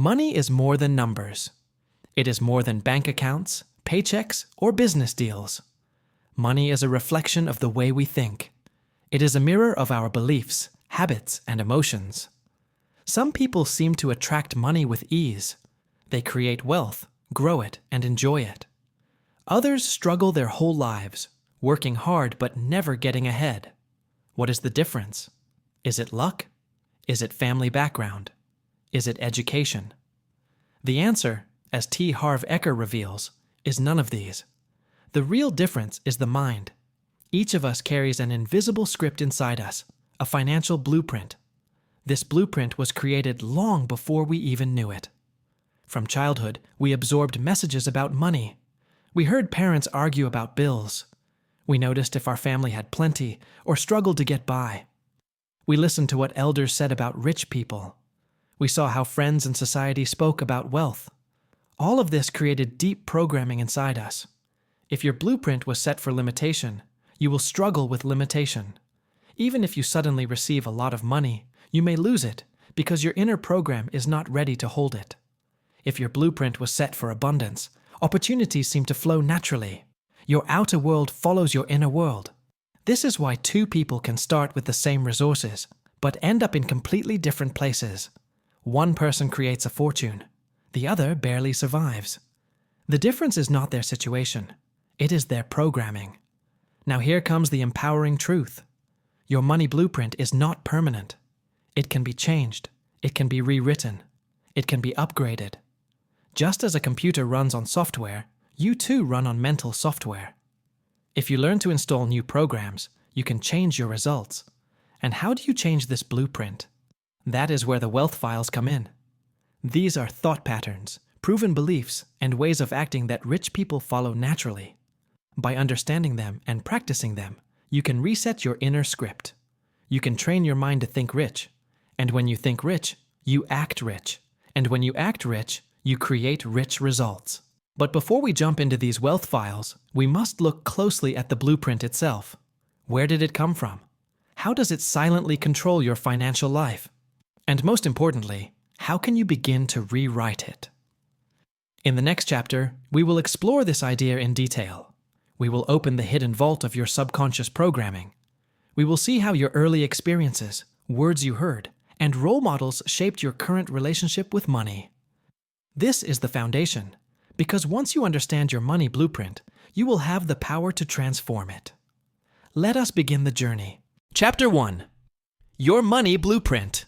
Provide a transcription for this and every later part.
Money is more than numbers. It is more than bank accounts, paychecks, or business deals. Money is a reflection of the way we think. It is a mirror of our beliefs, habits, and emotions. Some people seem to attract money with ease. They create wealth, grow it, and enjoy it. Others struggle their whole lives, working hard but never getting ahead. What is the difference? Is it luck? Is it family background? Is it education? The answer, as Harv Eker reveals, is none of these. The real difference is the mind. Each of us carries an invisible script inside us, a financial blueprint. This blueprint was created long before we even knew it. From childhood, we absorbed messages about money. We heard parents argue about bills. We noticed if our family had plenty or struggled to get by. We listened to what elders said about rich people. We saw how friends and society spoke about wealth. All of this created deep programming inside us. If your blueprint was set for limitation, you will struggle with limitation. Even if you suddenly receive a lot of money, you may lose it because your inner program is not ready to hold it. If your blueprint was set for abundance, opportunities seem to flow naturally. Your outer world follows your inner world. This is why two people can start with the same resources, but end up in completely different places. One person creates a fortune. The other barely survives. The difference is not their situation. It is their programming. Now here comes the empowering truth. Your money blueprint is not permanent. It can be changed. It can be rewritten. It can be upgraded. Just as a computer runs on software, you too run on mental software. If you learn to install new programs, you can change your results. And how do you change this blueprint? That is where the wealth files come in. These are thought patterns, proven beliefs, and ways of acting that rich people follow naturally. By understanding them and practicing them, you can reset your inner script. You can train your mind to think rich. And when you think rich, you act rich. And when you act rich, you create rich results. But before we jump into these wealth files, we must look closely at the blueprint itself. Where did it come from? How does it silently control your financial life? And most importantly, how can you begin to rewrite it? In the next chapter, we will explore this idea in detail. We will open the hidden vault of your subconscious programming. We will see how your early experiences, words you heard, and role models shaped your current relationship with money. This is the foundation, because once you understand your money blueprint, you will have the power to transform it. Let us begin the journey. Chapter 1. Your Money Blueprint.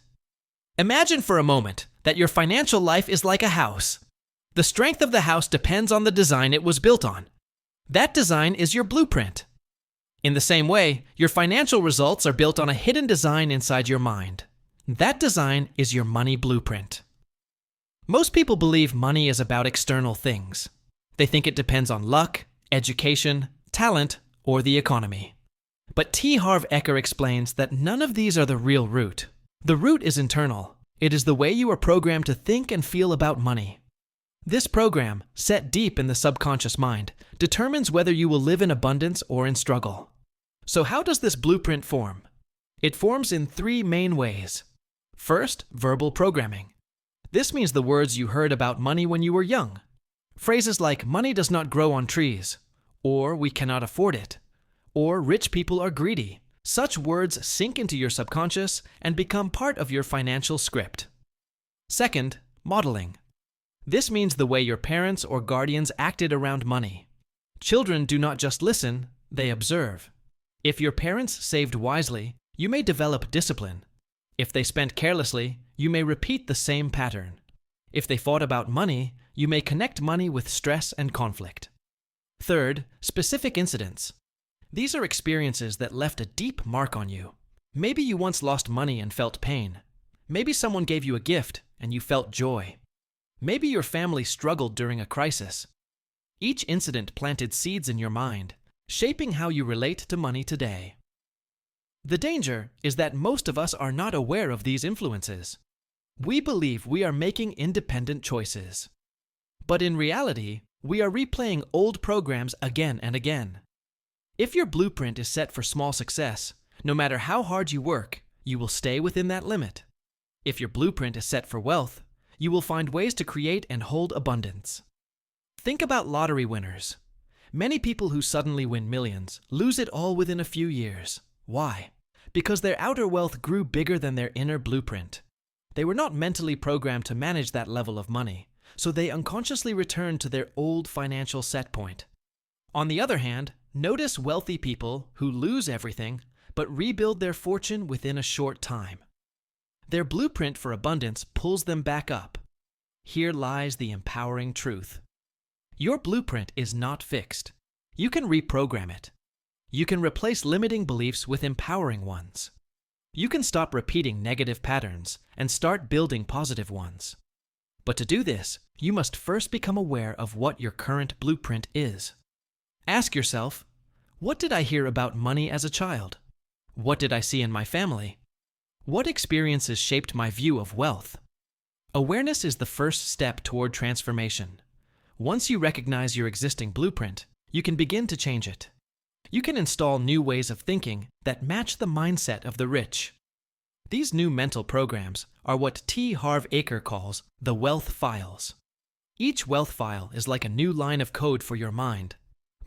Imagine for a moment that your financial life is like a house. The strength of the house depends on the design it was built on. That design is your blueprint. In the same way, your financial results are built on a hidden design inside your mind. That design is your money blueprint. Most people believe money is about external things. They think it depends on luck, education, talent, or the economy. But Harv Eker explains that none of these are the real root. The root is internal. It is the way you are programmed to think and feel about money. This program, set deep in the subconscious mind, determines whether you will live in abundance or in struggle. So how does this blueprint form? It forms in three main ways. First, verbal programming. This means the words you heard about money when you were young. Phrases like money does not grow on trees, or we cannot afford it, or rich people are greedy. Such words sink into your subconscious and become part of your financial script. Second, modeling. This means the way your parents or guardians acted around money. Children do not just listen, they observe. If your parents saved wisely, you may develop discipline. If they spent carelessly, you may repeat the same pattern. If they fought about money, you may connect money with stress and conflict. Third, specific incidents. These are experiences that left a deep mark on you. Maybe you once lost money and felt pain. Maybe someone gave you a gift and you felt joy. Maybe your family struggled during a crisis. Each incident planted seeds in your mind, shaping how you relate to money today. The danger is that most of us are not aware of these influences. We believe we are making independent choices. But in reality, we are replaying old programs again and again. If your blueprint is set for small success, no matter how hard you work, you will stay within that limit. If your blueprint is set for wealth, you will find ways to create and hold abundance. Think about lottery winners. Many people who suddenly win millions lose it all within a few years. Why? Because their outer wealth grew bigger than their inner blueprint. They were not mentally programmed to manage that level of money, so they unconsciously returned to their old financial set point. On the other hand, notice wealthy people who lose everything but rebuild their fortune within a short time. Their blueprint for abundance pulls them back up. Here lies the empowering truth. Your blueprint is not fixed. You can reprogram it. You can replace limiting beliefs with empowering ones. You can stop repeating negative patterns and start building positive ones. But to do this, you must first become aware of what your current blueprint is. Ask yourself, what did I hear about money as a child? What did I see in my family? What experiences shaped my view of wealth? Awareness is the first step toward transformation. Once you recognize your existing blueprint, you can begin to change it. You can install new ways of thinking that match the mindset of the rich. These new mental programs are what Harv Eker calls the wealth files. Each wealth file is like a new line of code for your mind.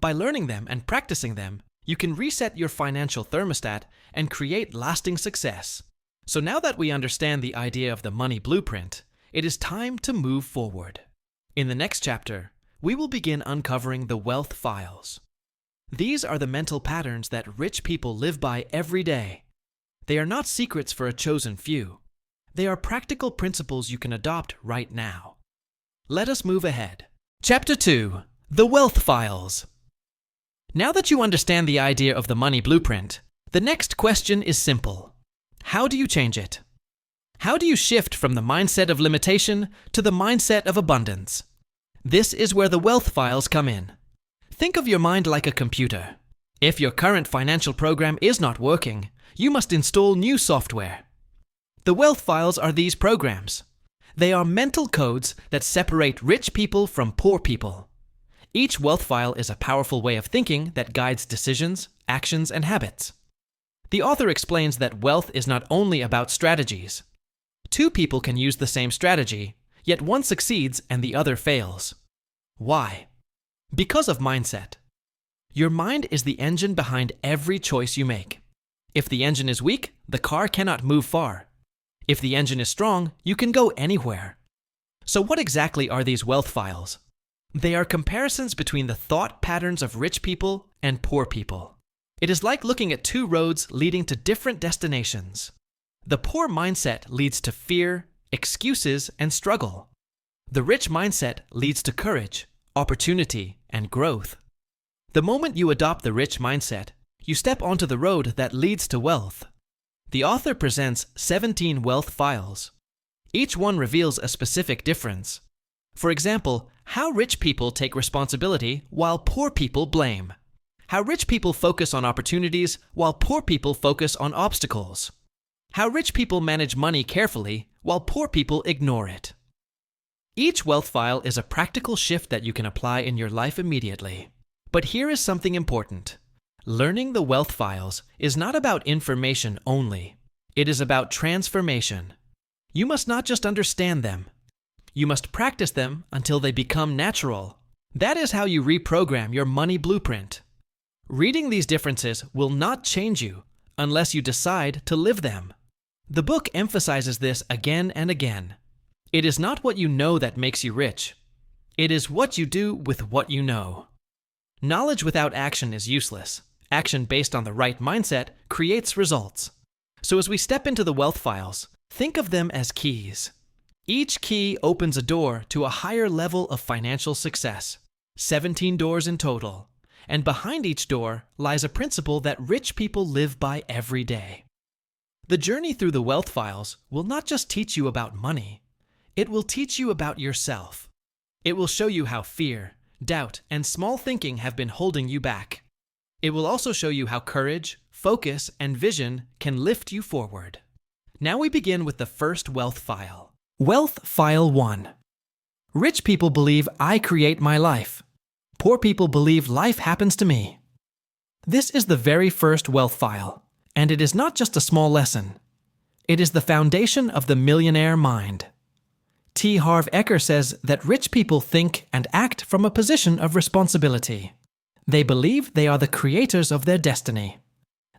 By learning them and practicing them, you can reset your financial thermostat and create lasting success. So now that we understand the idea of the money blueprint, it is time to move forward. In the next chapter, we will begin uncovering the wealth files. These are the mental patterns that rich people live by every day. They are not secrets for a chosen few. They are practical principles you can adopt right now. Let us move ahead. Chapter 2. The Wealth Files. Now that you understand the idea of the money blueprint, the next question is simple. How do you change it? How do you shift from the mindset of limitation to the mindset of abundance? This is where the wealth files come in. Think of your mind like a computer. If your current financial program is not working, you must install new software. The wealth files are these programs. They are mental codes that separate rich people from poor people. Each wealth file is a powerful way of thinking that guides decisions, actions, and habits. The author explains that wealth is not only about strategies. Two people can use the same strategy, yet one succeeds and the other fails. Why? Because of mindset. Your mind is the engine behind every choice you make. If the engine is weak, the car cannot move far. If the engine is strong, you can go anywhere. So what exactly are these wealth files? They are comparisons between the thought patterns of rich people and poor people. It is like looking at two roads leading to different destinations. The poor mindset leads to fear, excuses, and struggle. The rich mindset leads to courage, opportunity, and growth. The moment you adopt the rich mindset, you step onto the road that leads to wealth. The author presents 17 wealth files. Each one reveals a specific difference. For example, how rich people take responsibility while poor people blame. How rich people focus on opportunities while poor people focus on obstacles. How rich people manage money carefully while poor people ignore it. Each wealth file is a practical shift that you can apply in your life immediately. But here is something important. Learning the wealth files is not about information only. It is about transformation. You must not just understand them. You must practice them until they become natural. That is how you reprogram your money blueprint. Reading these differences will not change you unless you decide to live them. The book emphasizes this again and again. It is not what you know that makes you rich. It is what you do with what you know. Knowledge without action is useless. Action based on the right mindset creates results. So as we step into the wealth files, think of them as keys. Each key opens a door to a higher level of financial success. 17 doors in total. And behind each door lies a principle that rich people live by every day. The journey through the wealth files will not just teach you about money. It will teach you about yourself. It will show you how fear, doubt, and small thinking have been holding you back. It will also show you how courage, focus, and vision can lift you forward. Now we begin with the first wealth file. Wealth File 1. Rich people believe I create my life. Poor people believe life happens to me. This is the very first wealth file, and it is not just a small lesson. It is the foundation of the Millionaire Mind. Harv Eker says that rich people think and act from a position of responsibility. They believe they are the creators of their destiny.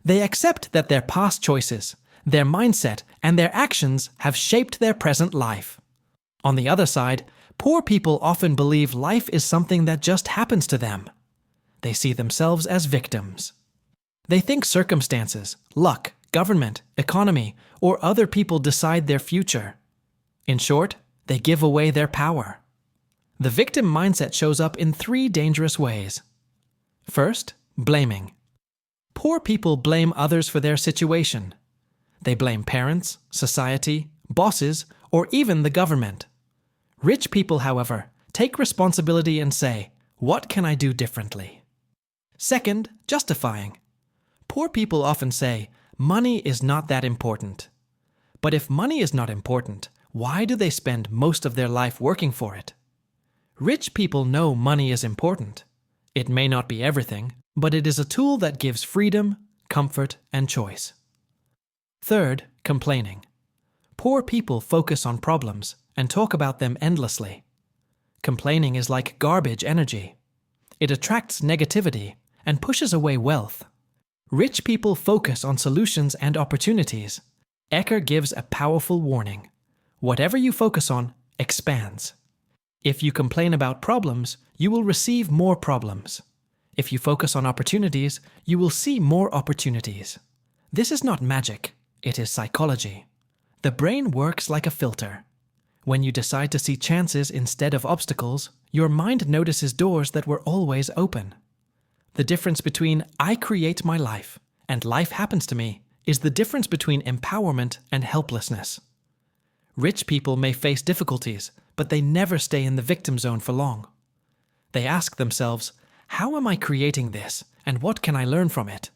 They accept that their past choices, their mindset, and their actions have shaped their present life. On the other side, poor people often believe life is something that just happens to them. They see themselves as victims. They think circumstances, luck, government, economy, or other people decide their future. In short, they give away their power. The victim mindset shows up in 3 dangerous ways. First, blaming. Poor people blame others for their situation. They blame parents, society, bosses, or even the government. Rich people, however, take responsibility and say, "What can I do differently?" Second, justifying. Poor people often say, "Money is not that important." But if money is not important, why do they spend most of their life working for it? Rich people know money is important. It may not be everything, but it is a tool that gives freedom, comfort, and choice. Third, complaining. Poor people focus on problems and talk about them endlessly. Complaining is like garbage energy. It attracts negativity and pushes away wealth. Rich people focus on solutions and opportunities. Eker gives a powerful warning. Whatever you focus on expands. If you complain about problems, you will receive more problems. If you focus on opportunities, you will see more opportunities. This is not magic, it is psychology. The brain works like a filter. When you decide to see chances instead of obstacles, your mind notices doors that were always open. The difference between "I create my life" and "life happens to me" is the difference between empowerment and helplessness. Rich people may face difficulties, but they never stay in the victim zone for long. They ask themselves, "How am I creating this, and what can I learn from it?"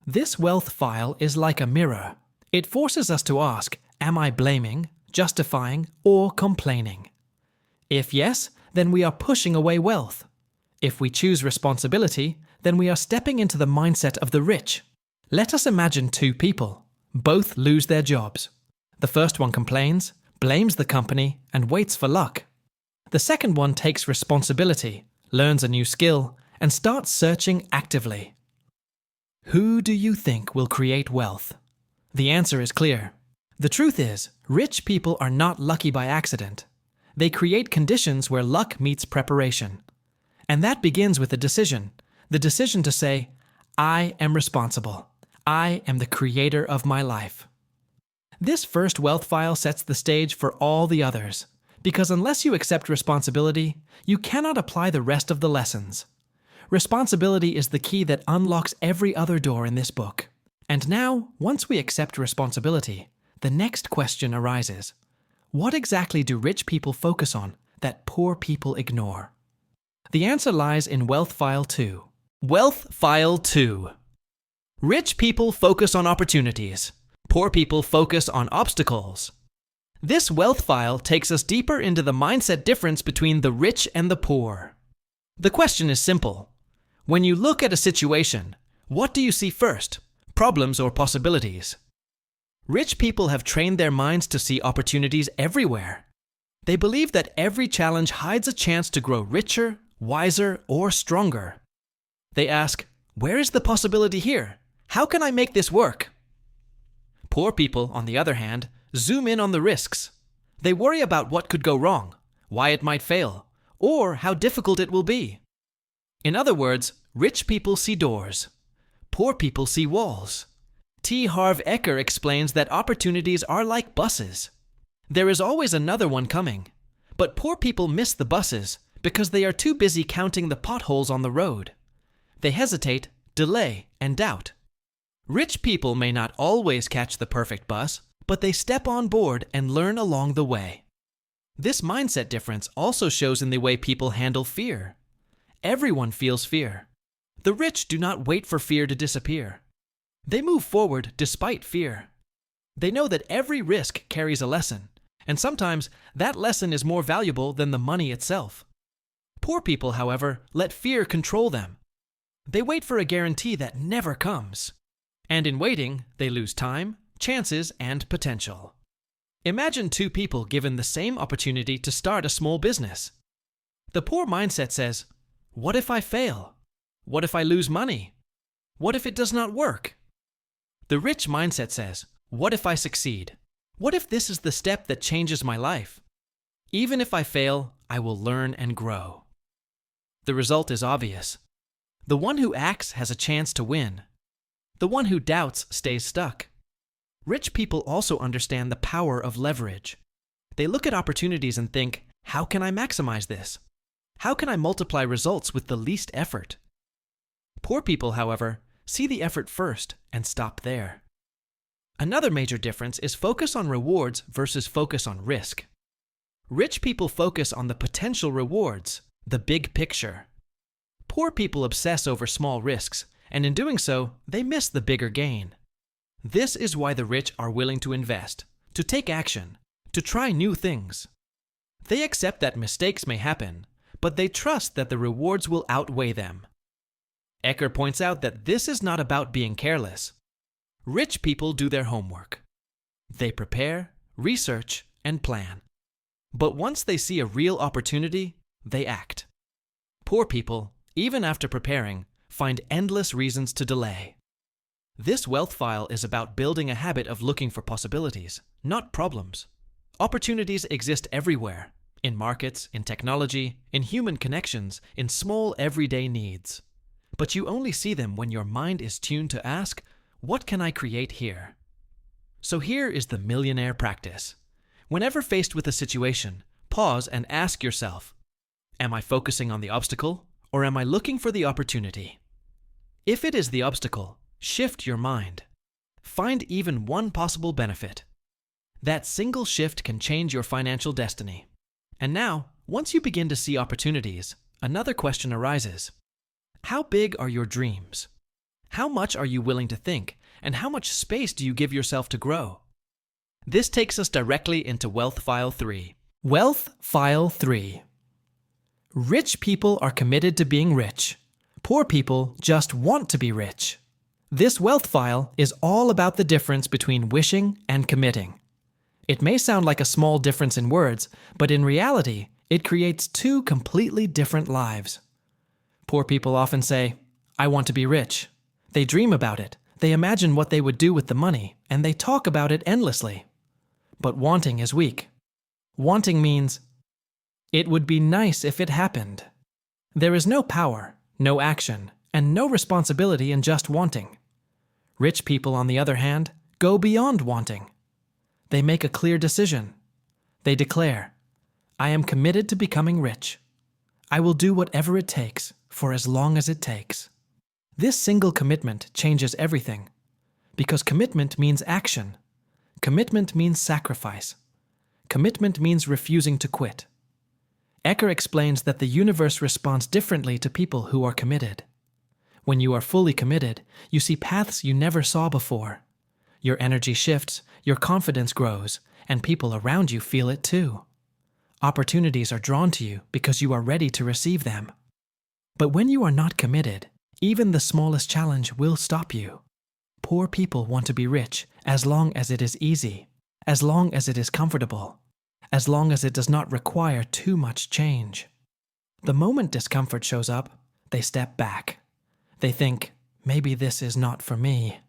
This wealth file is like a mirror. It forces us to ask, am I blaming, justifying, or complaining? If yes, then we are pushing away wealth. If we choose responsibility, then we are stepping into the mindset of the rich. Let us imagine 2 people. Both lose their jobs. The first one complains, blames the company, and waits for luck. The second one takes responsibility, learns a new skill, and starts searching actively. Who do you think will create wealth? The answer is clear. The truth is, rich people are not lucky by accident. They create conditions where luck meets preparation. And that begins with a decision. The decision to say, "I am responsible. I am the creator of my life." This first wealth file sets the stage for all the others, because unless you accept responsibility, you cannot apply the rest of the lessons. Responsibility is the key that unlocks every other door in this book. And now, once we accept responsibility, the next question arises. What exactly do rich people focus on that poor people ignore? The answer lies in Wealth File 2. Wealth File 2. Rich people focus on opportunities. Poor people focus on obstacles. This wealth file takes us deeper into the mindset difference between the rich and the poor. The question is simple. When you look at a situation, what do you see first? Problems or possibilities? Rich people have trained their minds to see opportunities everywhere. They believe that every challenge hides a chance to grow richer, wiser, or stronger. They ask, where is the possibility here? How can I make this work? Poor people, on the other hand, zoom in on the risks. They worry about what could go wrong, why it might fail, or how difficult it will be. In other words, rich people see doors. Poor people see walls. Harv Eker explains that opportunities are like buses. There is always another one coming, but poor people miss the buses because they are too busy counting the potholes on the road. They hesitate, delay, and doubt. Rich people may not always catch the perfect bus, but they step on board and learn along the way. This mindset difference also shows in the way people handle fear. Everyone feels fear. The rich do not wait for fear to disappear. They move forward despite fear. They know that every risk carries a lesson, and sometimes that lesson is more valuable than the money itself. Poor people, however, let fear control them. They wait for a guarantee that never comes. And in waiting, they lose time, chances, and potential. Imagine two people given the same opportunity to start a small business. The poor mindset says, "What if I fail? What if I lose money? What if it does not work?" The rich mindset says, "What if I succeed? What if this is the step that changes my life? Even if I fail, I will learn and grow." The result is obvious. The one who acts has a chance to win. The one who doubts stays stuck. Rich people also understand the power of leverage. They look at opportunities and think, how can I maximize this? How can I multiply results with the least effort? Poor people, however, see the effort first and stop there. Another major difference is focus on rewards versus focus on risk. Rich people focus on the potential rewards, the big picture. Poor people obsess over small risks, and in doing so, they miss the bigger gain. This is why the rich are willing to invest, to take action, to try new things. They accept that mistakes may happen, but they trust that the rewards will outweigh them. Eker points out that this is not about being careless. Rich people do their homework. They prepare, research, and plan. But once they see a real opportunity, they act. Poor people, even after preparing, find endless reasons to delay. This wealth file is about building a habit of looking for possibilities, not problems. Opportunities exist everywhere, in markets, in technology, in human connections, in small everyday needs. But you only see them when your mind is tuned to ask, what can I create here? So here is the millionaire practice. Whenever faced with a situation, pause and ask yourself, am I focusing on the obstacle or am I looking for the opportunity? If it is the obstacle, shift your mind. Find even one possible benefit. That single shift can change your financial destiny. And now, once you begin to see opportunities, another question arises. How big are your dreams? How much are you willing to think, and how much space do you give yourself to grow? This takes us directly into Wealth File 3. Wealth File 3. Rich people are committed to being rich. Poor people just want to be rich. This wealth file is all about the difference between wishing and committing. It may sound like a small difference in words, but in reality, it creates two completely different lives. Poor people often say, I want to be rich. They dream about it, they imagine what they would do with the money, and they talk about it endlessly. But wanting is weak. Wanting means, it would be nice if it happened. There is no power, no action, and no responsibility in just wanting. Rich people, on the other hand, go beyond wanting. They make a clear decision. They declare, I am committed to becoming rich. I will do whatever it takes, for as long as it takes. This single commitment changes everything, because commitment means action. Commitment means sacrifice. Commitment means refusing to quit. Eker explains that the universe responds differently to people who are committed. When you are fully committed, you see paths you never saw before. Your energy shifts, your confidence grows, and people around you feel it too. Opportunities are drawn to you because you are ready to receive them. But when you are not committed, even the smallest challenge will stop you. Poor people want to be rich as long as it is easy, as long as it is comfortable, as long as it does not require too much change. The moment discomfort shows up, they step back. They think, maybe this is not for me.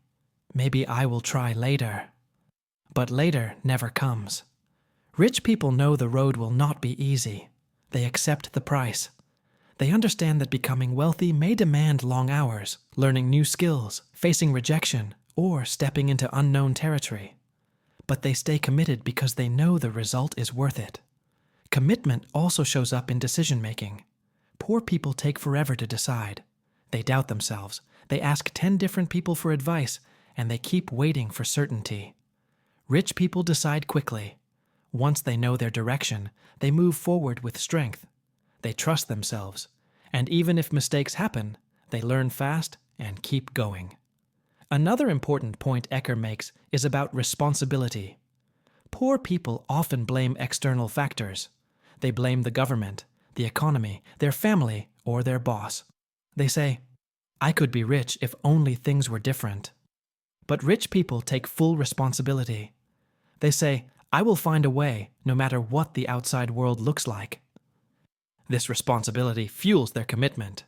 Maybe I will try later. But later never comes. Rich people know the road will not be easy. They accept the price. They understand that becoming wealthy may demand long hours, learning new skills, facing rejection, or stepping into unknown territory. But they stay committed because they know the result is worth it. Commitment also shows up in decision-making. Poor people take forever to decide. They doubt themselves, they ask 10 different people for advice, and they keep waiting for certainty. Rich people decide quickly. Once they know their direction, they move forward with strength. They trust themselves, and even if mistakes happen, they learn fast and keep going. Another important point Eker makes is about responsibility. Poor people often blame external factors. They blame the government, the economy, their family, or their boss. They say, I could be rich if only things were different. But rich people take full responsibility. They say, I will find a way, no matter what the outside world looks like. This responsibility fuels their commitment.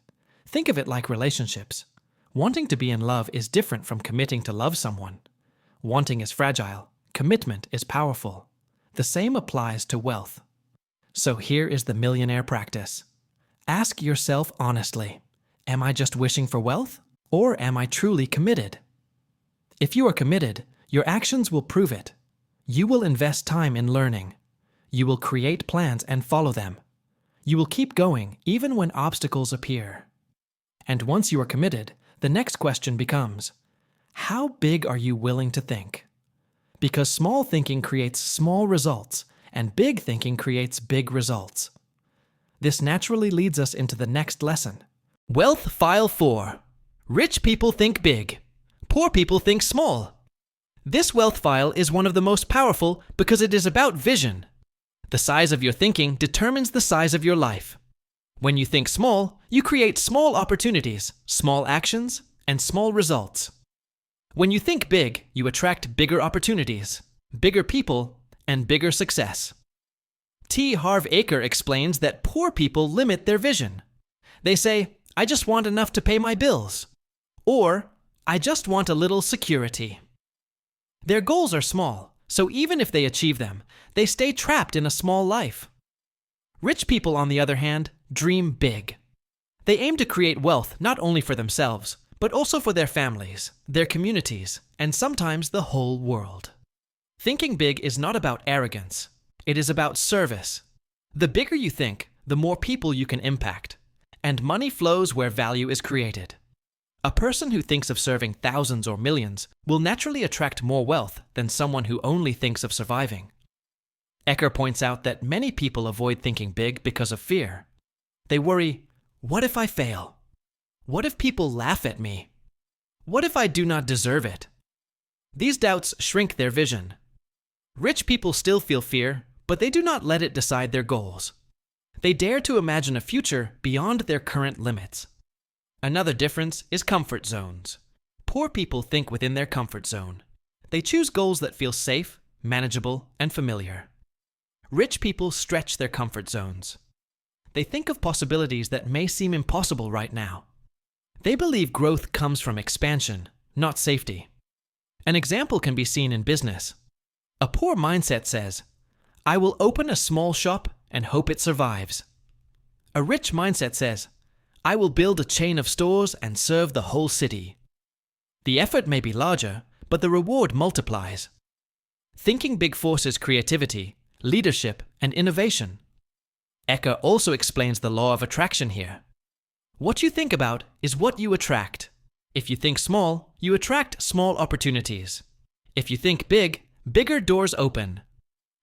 Think of it like relationships. Wanting to be in love is different from committing to love someone. Wanting is fragile. Commitment is powerful. The same applies to wealth. So here is the millionaire practice. Ask yourself honestly, am I just wishing for wealth, or am I truly committed? If you are committed, your actions will prove it. You will invest time in learning. You will create plans and follow them. You will keep going even when obstacles appear. And once you are committed, the next question becomes, how big are you willing to think? Because small thinking creates small results, and big thinking creates big results. This naturally leads us into the next lesson. Wealth File 4. Rich people think big. Poor people think small. This wealth file is one of the most powerful because it is about vision. The size of your thinking determines the size of your life. When you think small, you create small opportunities, small actions, and small results. When you think big, you attract bigger opportunities, bigger people, and bigger success. Harv Eker explains that poor people limit their vision. They say, I just want enough to pay my bills. Or, I just want a little security. Their goals are small, so even if they achieve them, they stay trapped in a small life. Rich people, on the other hand, dream big. They aim to create wealth not only for themselves, but also for their families, their communities, and sometimes the whole world. Thinking big is not about arrogance. It is about service. The bigger you think, the more people you can impact. And money flows where value is created. A person who thinks of serving thousands or millions will naturally attract more wealth than someone who only thinks of surviving. Eker points out that many people avoid thinking big because of fear. They worry, what if I fail? What if people laugh at me? What if I do not deserve it? These doubts shrink their vision. Rich people still feel fear, but they do not let it decide their goals. They dare to imagine a future beyond their current limits. Another difference is comfort zones. Poor people think within their comfort zone. They choose goals that feel safe, manageable, and familiar. Rich people stretch their comfort zones. They think of possibilities that may seem impossible right now. They believe growth comes from expansion, not safety. An example can be seen in business. A poor mindset says, I will open a small shop and hope it survives. A rich mindset says, I will build a chain of stores and serve the whole city. The effort may be larger, but the reward multiplies. Thinking big forces creativity, leadership, and innovation. Eker also explains the law of attraction here. What you think about is what you attract. If you think small, you attract small opportunities. If you think big, bigger doors open.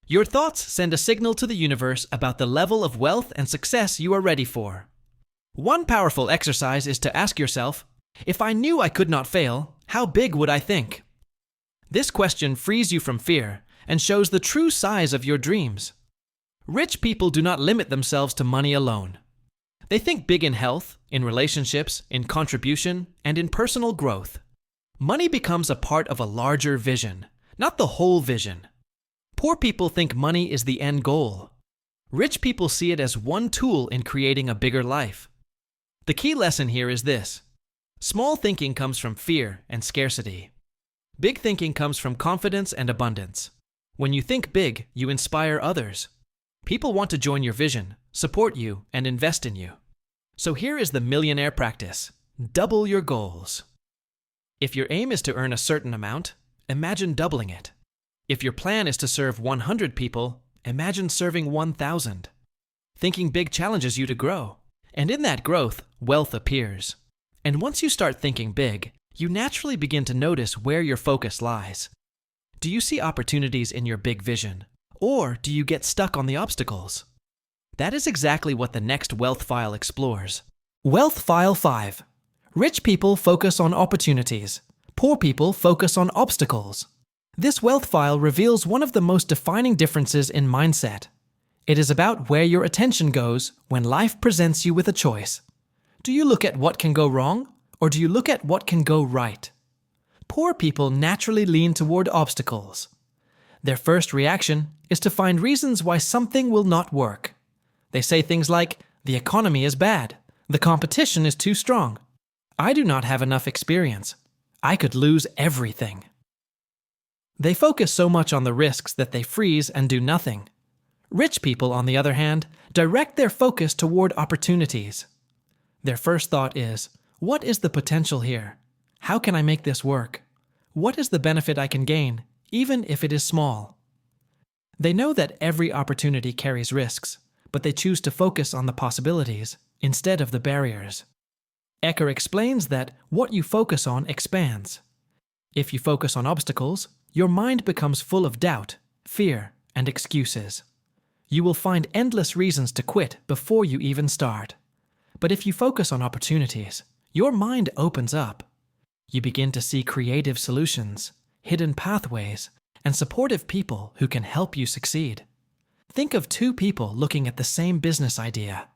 Your thoughts send a signal to the universe about the level of wealth and success you are ready for. One powerful exercise is to ask yourself, if I knew I could not fail, how big would I think? This question frees you from fear and shows the true size of your dreams. Rich people do not limit themselves to money alone. They think big in health, in relationships, in contribution, and in personal growth. Money becomes a part of a larger vision, not the whole vision. Poor people think money is the end goal. Rich people see it as one tool in creating a bigger life. The key lesson here is this. Small thinking comes from fear and scarcity. Big thinking comes from confidence and abundance. When you think big, you inspire others. People want to join your vision, support you, and invest in you. So here is the millionaire practice. Double your goals. If your aim is to earn a certain amount, imagine doubling it. If your plan is to serve 100 people, imagine serving 1,000. Thinking big challenges you to grow. And in that growth, wealth appears. And once you start thinking big, you naturally begin to notice where your focus lies. Do you see opportunities in your big vision? Or do you get stuck on the obstacles? That is exactly what the next wealth file explores. Wealth File 5. Rich people focus on opportunities. Poor people focus on obstacles. This wealth file reveals one of the most defining differences in mindset. It is about where your attention goes when life presents you with a choice. Do you look at what can go wrong, or do you look at what can go right? Poor people naturally lean toward obstacles. Their first reaction is to find reasons why something will not work. They say things like, "The economy is bad. The competition is too strong. I do not have enough experience. I could lose everything." They focus so much on the risks that they freeze and do nothing. Rich people, on the other hand, direct their focus toward opportunities. Their first thought is, what is the potential here? How can I make this work? What is the benefit I can gain, even if it is small? They know that every opportunity carries risks, but they choose to focus on the possibilities instead of the barriers. Eker explains that what you focus on expands. If you focus on obstacles, your mind becomes full of doubt, fear, and excuses. You will find endless reasons to quit before you even start. But if you focus on opportunities, your mind opens up. You begin to see creative solutions, hidden pathways, and supportive people who can help you succeed. Think of two people looking at the same business idea.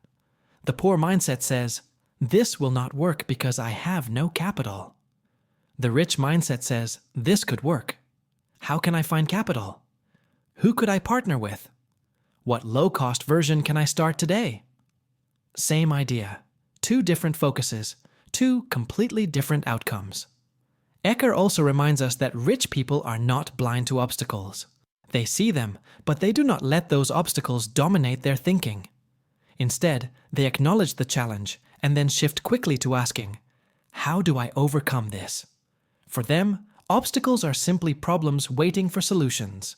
The poor mindset says, "This will not work because I have no capital." The rich mindset says, "This could work. How can I find capital? Who could I partner with? What low-cost version can I start today?" Same idea. Two different focuses, two completely different outcomes. Eker also reminds us that rich people are not blind to obstacles. They see them, but they do not let those obstacles dominate their thinking. Instead, they acknowledge the challenge and then shift quickly to asking, "How do I overcome this?" For them, obstacles are simply problems waiting for solutions.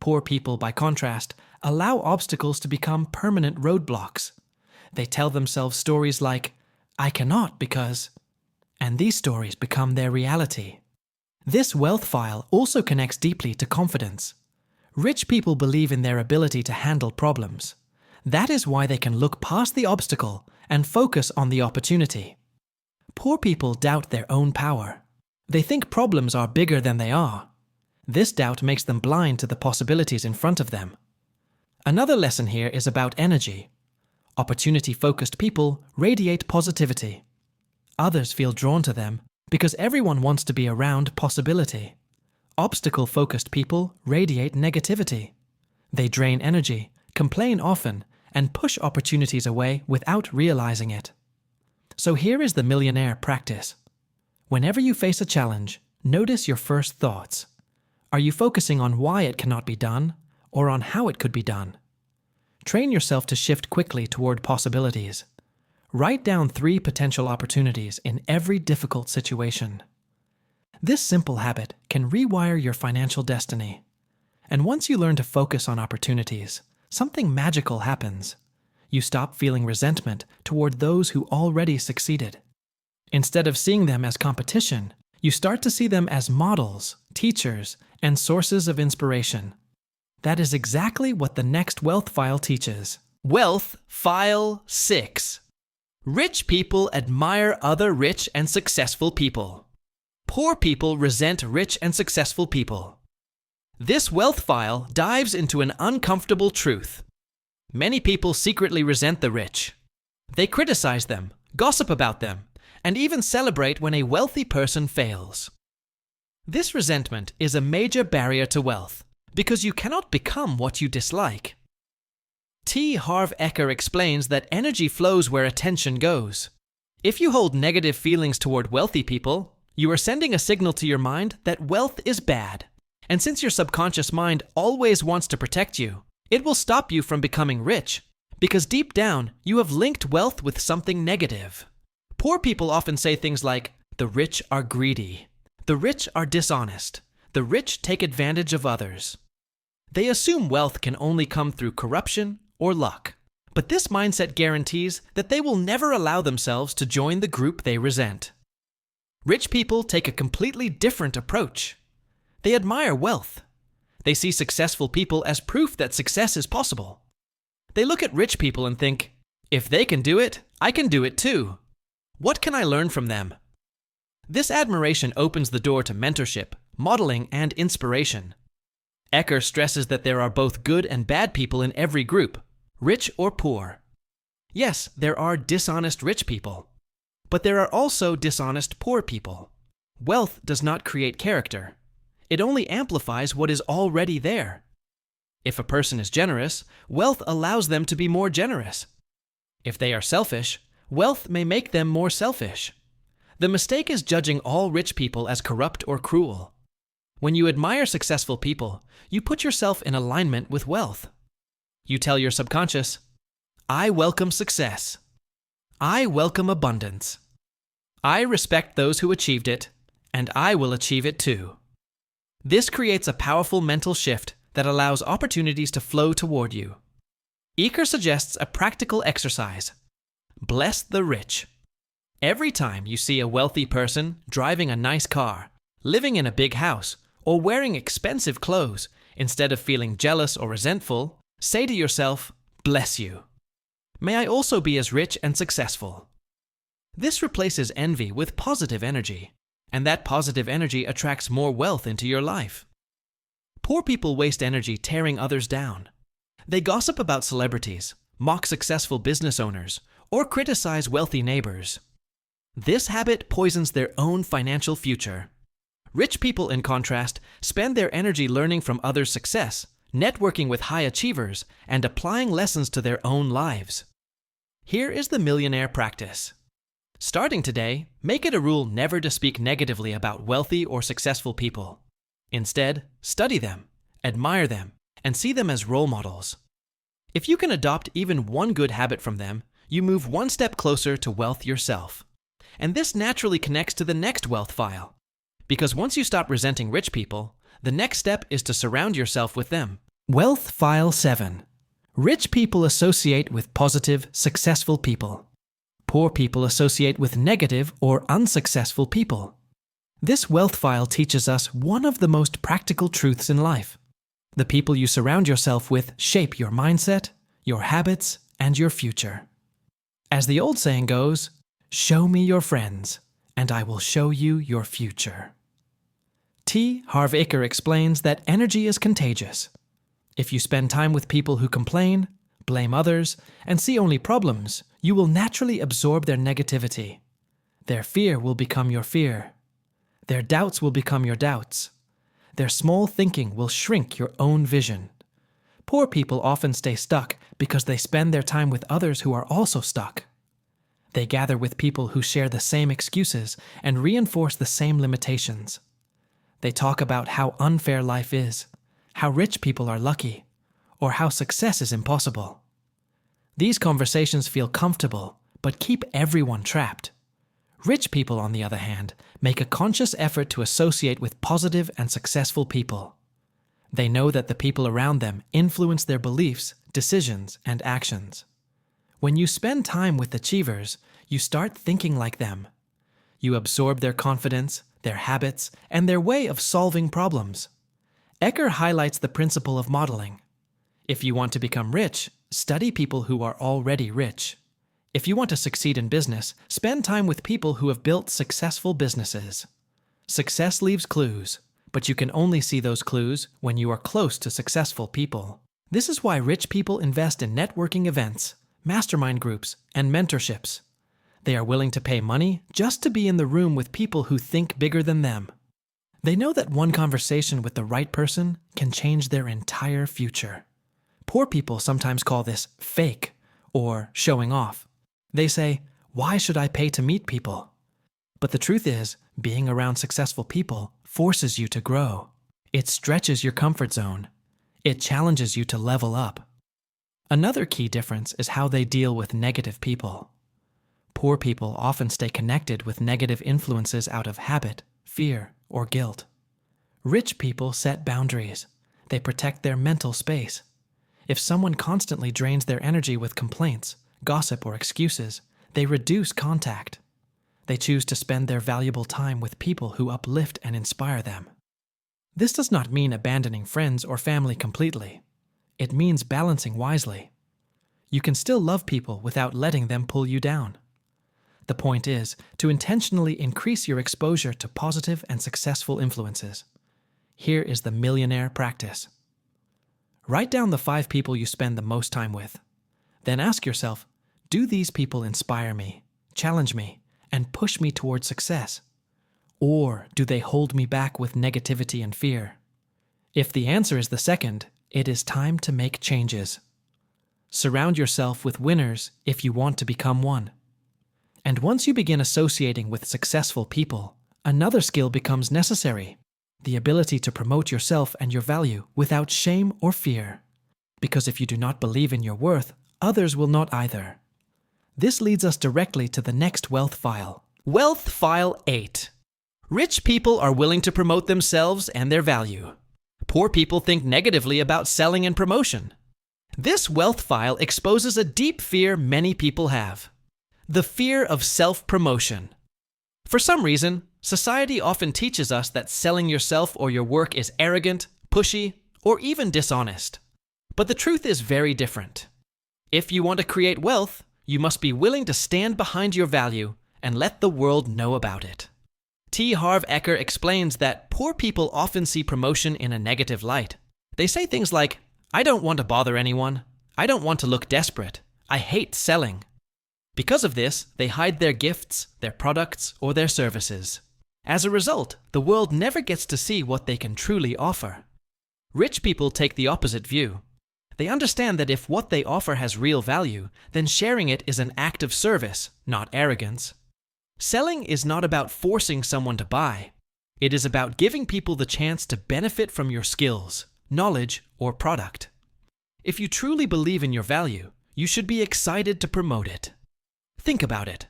Poor people, by contrast, allow obstacles to become permanent roadblocks. They tell themselves stories like, "I cannot because," and these stories become their reality. This wealth file also connects deeply to confidence. Rich people believe in their ability to handle problems. That is why they can look past the obstacle and focus on the opportunity. Poor people doubt their own power. They think problems are bigger than they are. This doubt makes them blind to the possibilities in front of them. Another lesson here is about energy. Opportunity-focused people radiate positivity. Others feel drawn to them because everyone wants to be around possibility. Obstacle-focused people radiate negativity. They drain energy, complain often, and push opportunities away without realizing it. So here is the millionaire practice. Whenever you face a challenge, notice your first thoughts. Are you focusing on why it cannot be done, or on how it could be done? Train yourself to shift quickly toward possibilities. Write down 3 potential opportunities in every difficult situation. This simple habit can rewire your financial destiny. And once you learn to focus on opportunities, something magical happens. You stop feeling resentment toward those who already succeeded. Instead of seeing them as competition, you start to see them as models, teachers, and sources of inspiration. That is exactly what the next wealth file teaches. Wealth File 6. Rich people admire other rich and successful people. Poor people resent rich and successful people. This wealth file dives into an uncomfortable truth. Many people secretly resent the rich. They criticize them, gossip about them, and even celebrate when a wealthy person fails. This resentment is a major barrier to wealth, because you cannot become what you dislike. Harv Eker explains that energy flows where attention goes. If you hold negative feelings toward wealthy people, you are sending a signal to your mind that wealth is bad. And since your subconscious mind always wants to protect you, it will stop you from becoming rich, because deep down, you have linked wealth with something negative. Poor people often say things like, "The rich are greedy. The rich are dishonest. The rich take advantage of others." They assume wealth can only come through corruption or luck. But this mindset guarantees that they will never allow themselves to join the group they resent. Rich people take a completely different approach. They admire wealth. They see successful people as proof that success is possible. They look at rich people and think, "If they can do it, I can do it too. What can I learn from them?" This admiration opens the door to mentorship, modeling, and inspiration. Eker stresses that there are both good and bad people in every group, rich or poor. Yes, there are dishonest rich people, but there are also dishonest poor people. Wealth does not create character. It only amplifies what is already there. If a person is generous, wealth allows them to be more generous. If they are selfish, wealth may make them more selfish. The mistake is judging all rich people as corrupt or cruel. When you admire successful people, you put yourself in alignment with wealth. You tell your subconscious, I welcome success. I welcome abundance. I respect those who achieved it, and I will achieve it too. This creates a powerful mental shift that allows opportunities to flow toward you. Eker suggests a practical exercise. Bless the rich. Every time you see a wealthy person driving a nice car, living in a big house, or wearing expensive clothes, instead of feeling jealous or resentful, say to yourself, bless you. May I also be as rich and successful. This replaces envy with positive energy, and that positive energy attracts more wealth into your life. Poor people waste energy tearing others down. They gossip about celebrities, mock successful business owners, or criticize wealthy neighbors. This habit poisons their own financial future. Rich people, in contrast, spend their energy learning from others' success, networking with high achievers, and applying lessons to their own lives. Here is the millionaire practice. Starting today, make it a rule never to speak negatively about wealthy or successful people. Instead, study them, admire them, and see them as role models. If you can adopt even one good habit from them, you move one step closer to wealth yourself. And this naturally connects to the next wealth file. Because once you stop resenting rich people, the next step is to surround yourself with them. Wealth File 7. Rich people associate with positive, successful people. Poor people associate with negative or unsuccessful people. This wealth file teaches us one of the most practical truths in life. The people you surround yourself with shape your mindset, your habits, and your future. As the old saying goes, show me your friends, and I will show you your future. Harv Eker explains that energy is contagious. If you spend time with people who complain, blame others, and see only problems, you will naturally absorb their negativity. Their fear will become your fear. Their doubts will become your doubts. Their small thinking will shrink your own vision. Poor people often stay stuck because they spend their time with others who are also stuck. They gather with people who share the same excuses and reinforce the same limitations. They talk about how unfair life is, how rich people are lucky, or how success is impossible. These conversations feel comfortable, but keep everyone trapped. Rich people, on the other hand, make a conscious effort to associate with positive and successful people. They know that the people around them influence their beliefs, decisions, and actions. When you spend time with achievers, you start thinking like them. You absorb their confidence, their habits, and their way of solving problems. Eker highlights the principle of modeling. If you want to become rich, study people who are already rich. If you want to succeed in business, spend time with people who have built successful businesses. Success leaves clues, but you can only see those clues when you are close to successful people. This is why rich people invest in networking events, mastermind groups, and mentorships. They are willing to pay money just to be in the room with people who think bigger than them. They know that one conversation with the right person can change their entire future. Poor people sometimes call this fake or showing off. They say, why should I pay to meet people? But the truth is, being around successful people forces you to grow. It stretches your comfort zone. It challenges you to level up. Another key difference is how they deal with negative people. Poor people often stay connected with negative influences out of habit, fear, or guilt. Rich people set boundaries. They protect their mental space. If someone constantly drains their energy with complaints, gossip, or excuses, they reduce contact. They choose to spend their valuable time with people who uplift and inspire them. This does not mean abandoning friends or family completely. It means balancing wisely. You can still love people without letting them pull you down. The point is to intentionally increase your exposure to positive and successful influences. Here is the millionaire practice. Write down the 5 people you spend the most time with. Then ask yourself, do these people inspire me, challenge me, and push me towards success? Or do they hold me back with negativity and fear? If the answer is the second, it is time to make changes. Surround yourself with winners if you want to become one. And once you begin associating with successful people, another skill becomes necessary: the ability to promote yourself and your value without shame or fear. Because if you do not believe in your worth, others will not either. This leads us directly to the next wealth file. Wealth File 8. Rich people are willing to promote themselves and their value. Poor people think negatively about selling and promotion. This wealth file exposes a deep fear many people have: the fear of self-promotion. For some reason, society often teaches us that selling yourself or your work is arrogant, pushy, or even dishonest. But the truth is very different. If you want to create wealth, you must be willing to stand behind your value and let the world know about it. Harv Eker explains that poor people often see promotion in a negative light. They say things like, "I don't want to bother anyone. I don't want to look desperate. I hate selling." Because of this, they hide their gifts, their products, or their services. As a result, the world never gets to see what they can truly offer. Rich people take the opposite view. They understand that if what they offer has real value, then sharing it is an act of service, not arrogance. Selling is not about forcing someone to buy. It is about giving people the chance to benefit from your skills, knowledge, or product. If you truly believe in your value, you should be excited to promote it. Think about it.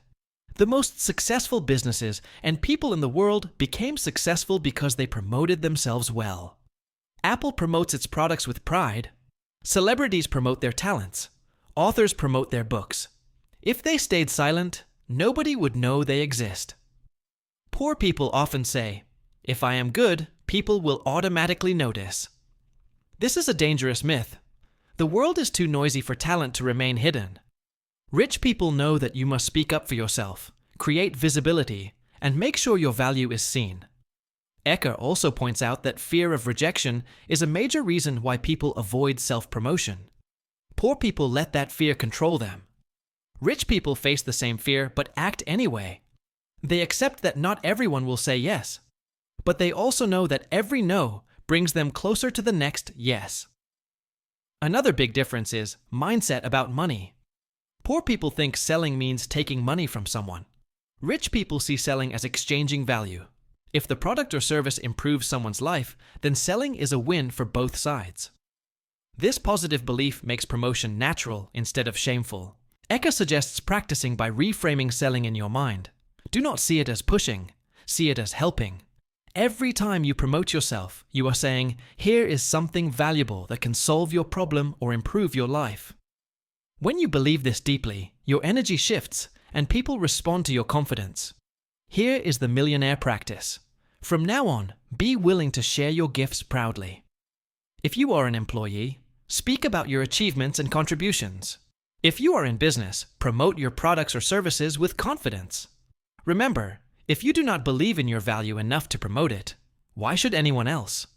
The most successful businesses and people in the world became successful because they promoted themselves well. Apple promotes its products with pride. Celebrities promote their talents. Authors promote their books. If they stayed silent, nobody would know they exist. Poor people often say, "If I am good, people will automatically notice." This is a dangerous myth. The world is too noisy for talent to remain hidden. Rich people know that you must speak up for yourself, create visibility, and make sure your value is seen. Eker also points out that fear of rejection is a major reason why people avoid self-promotion. Poor people let that fear control them. Rich people face the same fear but act anyway. They accept that not everyone will say yes, but they also know that every no brings them closer to the next yes. Another big difference is mindset about money. Poor people think selling means taking money from someone. Rich people see selling as exchanging value. If the product or service improves someone's life, then selling is a win for both sides. This positive belief makes promotion natural instead of shameful. Eker suggests practicing by reframing selling in your mind. Do not see it as pushing, see it as helping. Every time you promote yourself, you are saying, "Here is something valuable that can solve your problem or improve your life." When you believe this deeply, your energy shifts and people respond to your confidence. Here is the millionaire practice. From now on, be willing to share your gifts proudly. If you are an employee, speak about your achievements and contributions. If you are in business, promote your products or services with confidence. Remember, if you do not believe in your value enough to promote it, why should anyone else?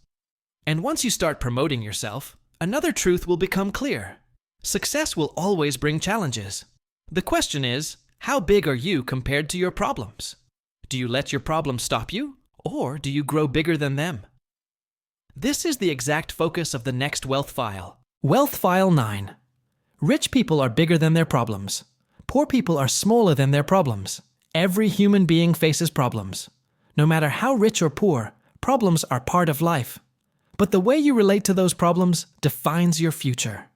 And once you start promoting yourself, another truth will become clear. Success will always bring challenges. The question is, how big are you compared to your problems? Do you let your problems stop you, or do you grow bigger than them? This is the exact focus of the next wealth file. Wealth File 9. Rich people are bigger than their problems. Poor people are smaller than their problems. Every human being faces problems. No matter how rich or poor, problems are part of life. But the way you relate to those problems defines your future.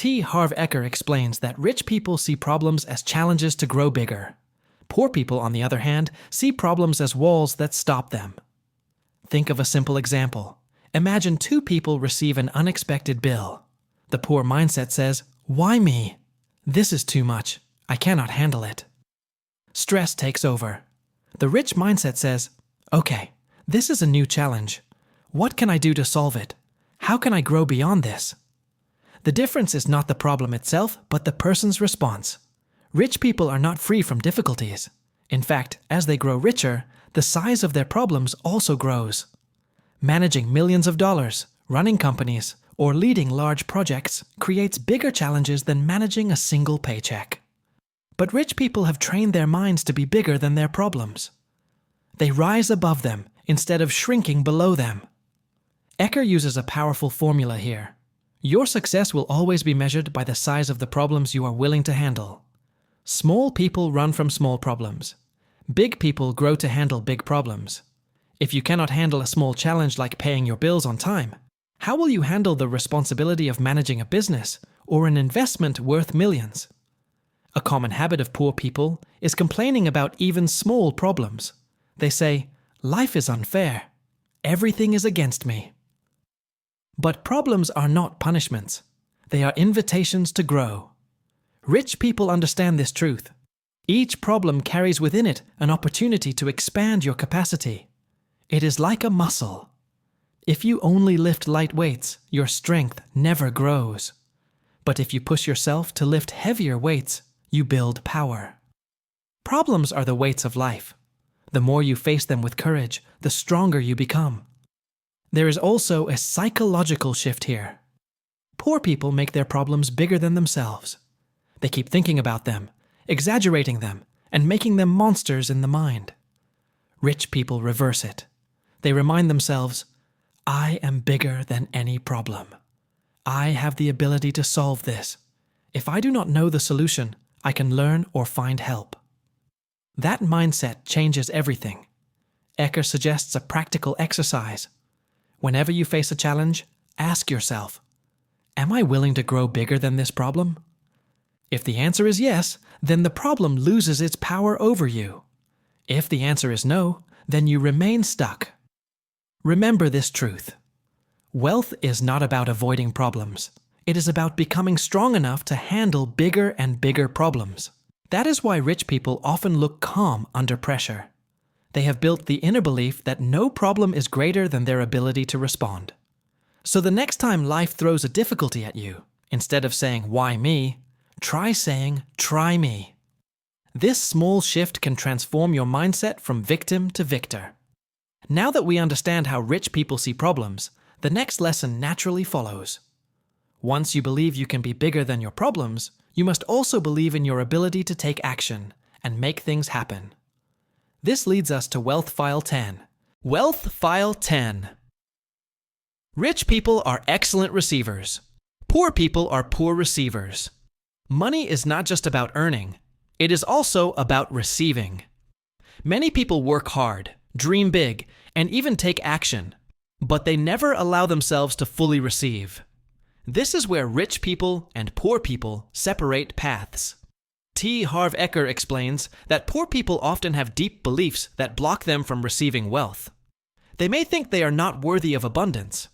Harv Eker explains that rich people see problems as challenges to grow bigger. Poor people, on the other hand, see problems as walls that stop them. Think of a simple example. Imagine two people receive an unexpected bill. The poor mindset says, "Why me? This is too much. I cannot handle it." Stress takes over. The rich mindset says, "Okay, this is a new challenge. What can I do to solve it? How can I grow beyond this?" The difference is not the problem itself, but the person's response. Rich people are not free from difficulties. In fact, as they grow richer, the size of their problems also grows. Managing millions of dollars, running companies, or leading large projects creates bigger challenges than managing a single paycheck. But rich people have trained their minds to be bigger than their problems. They rise above them instead of shrinking below them. Eker uses a powerful formula here. Your success will always be measured by the size of the problems you are willing to handle. Small people run from small problems. Big people grow to handle big problems. If you cannot handle a small challenge like paying your bills on time, how will you handle the responsibility of managing a business or an investment worth millions? A common habit of poor people is complaining about even small problems. They say, "Life is unfair. Everything is against me." But problems are not punishments. They are invitations to grow. Rich people understand this truth. Each problem carries within it an opportunity to expand your capacity. It is like a muscle. If you only lift light weights, your strength never grows. But if you push yourself to lift heavier weights, you build power. Problems are the weights of life. The more you face them with courage, the stronger you become. There is also a psychological shift here. Poor people make their problems bigger than themselves. They keep thinking about them, exaggerating them, and making them monsters in the mind. Rich people reverse it. They remind themselves, "I am bigger than any problem. I have the ability to solve this. If I do not know the solution, I can learn or find help." That mindset changes everything. Eker suggests a practical exercise. Whenever you face a challenge, ask yourself, "Am I willing to grow bigger than this problem?" If the answer is yes, then the problem loses its power over you. If the answer is no, then you remain stuck. Remember this truth. Wealth is not about avoiding problems. It is about becoming strong enough to handle bigger and bigger problems. That is why rich people often look calm under pressure. They have built the inner belief that no problem is greater than their ability to respond. So the next time life throws a difficulty at you, instead of saying, "Why me?" try saying, "Try me." This small shift can transform your mindset from victim to victor. Now that we understand how rich people see problems, the next lesson naturally follows. Once you believe you can be bigger than your problems, you must also believe in your ability to take action and make things happen. This leads us to Wealth File 10. Wealth File 10. Rich people are excellent receivers. Poor people are poor receivers. Money is not just about earning. It is also about receiving. Many people work hard, dream big, and even take action, but they never allow themselves to fully receive. This is where rich people and poor people separate paths. Harv Eker explains that poor people often have deep beliefs that block them from receiving wealth. They may think they are not worthy of abundance.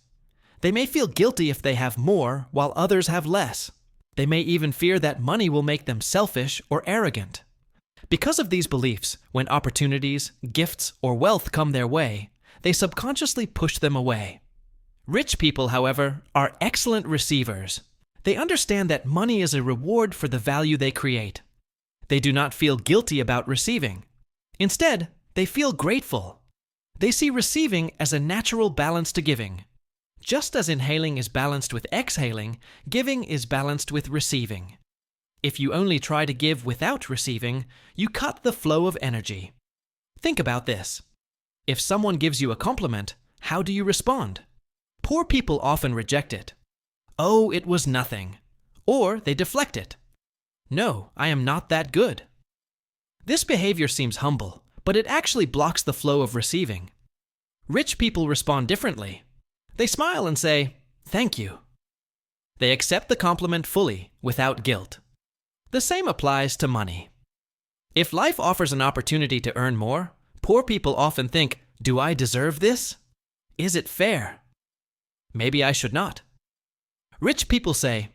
They may feel guilty if they have more while others have less. They may even fear that money will make them selfish or arrogant. Because of these beliefs, when opportunities, gifts, or wealth come their way, they subconsciously push them away. Rich people, however, are excellent receivers. They understand that money is a reward for the value they create. They do not feel guilty about receiving. Instead, they feel grateful. They see receiving as a natural balance to giving. Just as inhaling is balanced with exhaling, giving is balanced with receiving. If you only try to give without receiving, you cut the flow of energy. Think about this. If someone gives you a compliment, how do you respond? Poor people often reject it. "Oh, it was nothing." Or they deflect it. "No, I am not that good." This behavior seems humble, but it actually blocks the flow of receiving. Rich people respond differently. They smile and say, "Thank you." They accept the compliment fully, without guilt. The same applies to money. If life offers an opportunity to earn more, poor people often think, "Do I deserve this? Is it fair? Maybe I should not." Rich people say,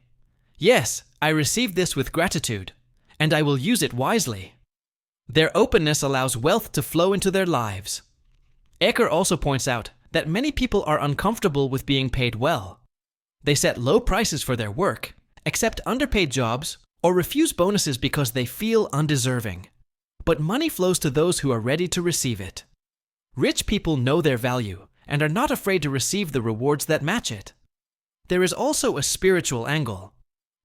"Yes, I received this with gratitude, and I will use it wisely." Their openness allows wealth to flow into their lives. Eker also points out that many people are uncomfortable with being paid well. They set low prices for their work, accept underpaid jobs, or refuse bonuses because they feel undeserving. But money flows to those who are ready to receive it. Rich people know their value and are not afraid to receive the rewards that match it. There is also a spiritual angle.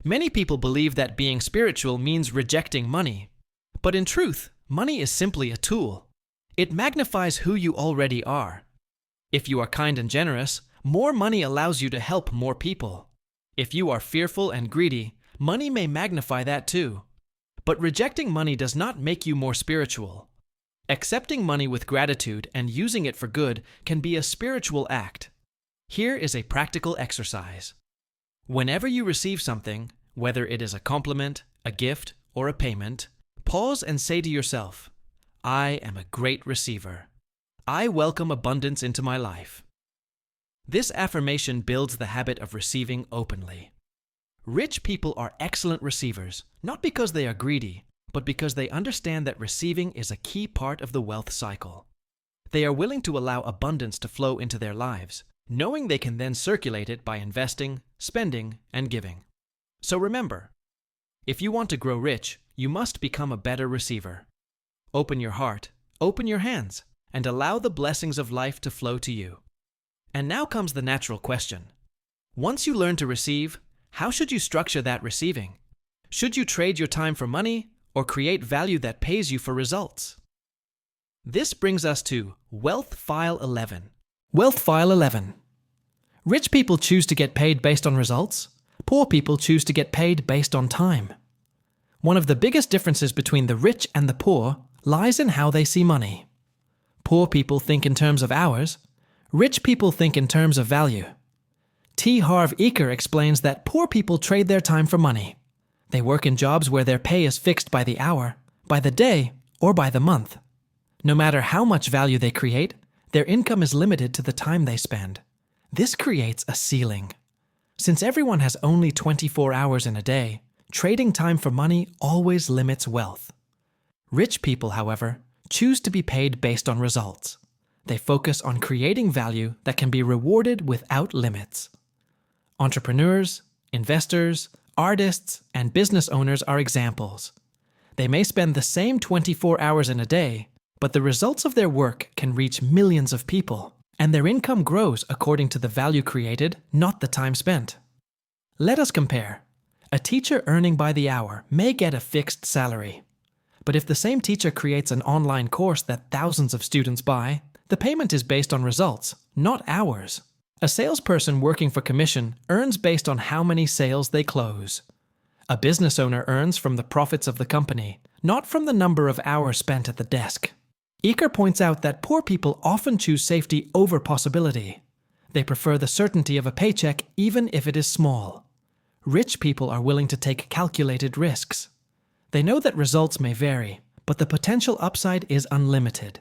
Many people believe that being spiritual means rejecting money. But in truth, money is simply a tool. It magnifies who you already are. If you are kind and generous, more money allows you to help more people. If you are fearful and greedy, money may magnify that too. But rejecting money does not make you more spiritual. Accepting money with gratitude and using it for good can be a spiritual act. Here is a practical exercise. Whenever you receive something, whether it is a compliment, a gift, or a payment, pause and say to yourself, "I am a great receiver. I welcome abundance into my life." This affirmation builds the habit of receiving openly. Rich people are excellent receivers, not because they are greedy, but because they understand that receiving is a key part of the wealth cycle. They are willing to allow abundance to flow into their lives, knowing they can then circulate it by investing, spending, and giving. So remember, if you want to grow rich, you must become a better receiver. Open your heart, open your hands, and allow the blessings of life to flow to you. And now comes the natural question. Once you learn to receive, how should you structure that receiving? Should you trade your time for money or create value that pays you for results? This brings us to Wealth File 11. Wealth File 11. Rich people choose to get paid based on results. Poor people choose to get paid based on time. One of the biggest differences between the rich and the poor lies in how they see money. Poor people think in terms of hours. Rich people think in terms of value. Harv Eker explains that poor people trade their time for money. They work in jobs where their pay is fixed by the hour, by the day, or by the month. No matter how much value they create, their income is limited to the time they spend. This creates a ceiling. Since everyone has only 24 hours in a day, trading time for money always limits wealth. Rich people, however, choose to be paid based on results. They focus on creating value that can be rewarded without limits. Entrepreneurs, investors, artists, and business owners are examples. They may spend the same 24 hours in a day, but the results of their work can reach millions of people, and their income grows according to the value created, not the time spent. Let us compare. A teacher earning by the hour may get a fixed salary. But if the same teacher creates an online course that thousands of students buy, the payment is based on results, not hours. A salesperson working for commission earns based on how many sales they close. A business owner earns from the profits of the company, not from the number of hours spent at the desk. Eker points out that poor people often choose safety over possibility. They prefer the certainty of a paycheck even if it is small. Rich people are willing to take calculated risks. They know that results may vary, but the potential upside is unlimited.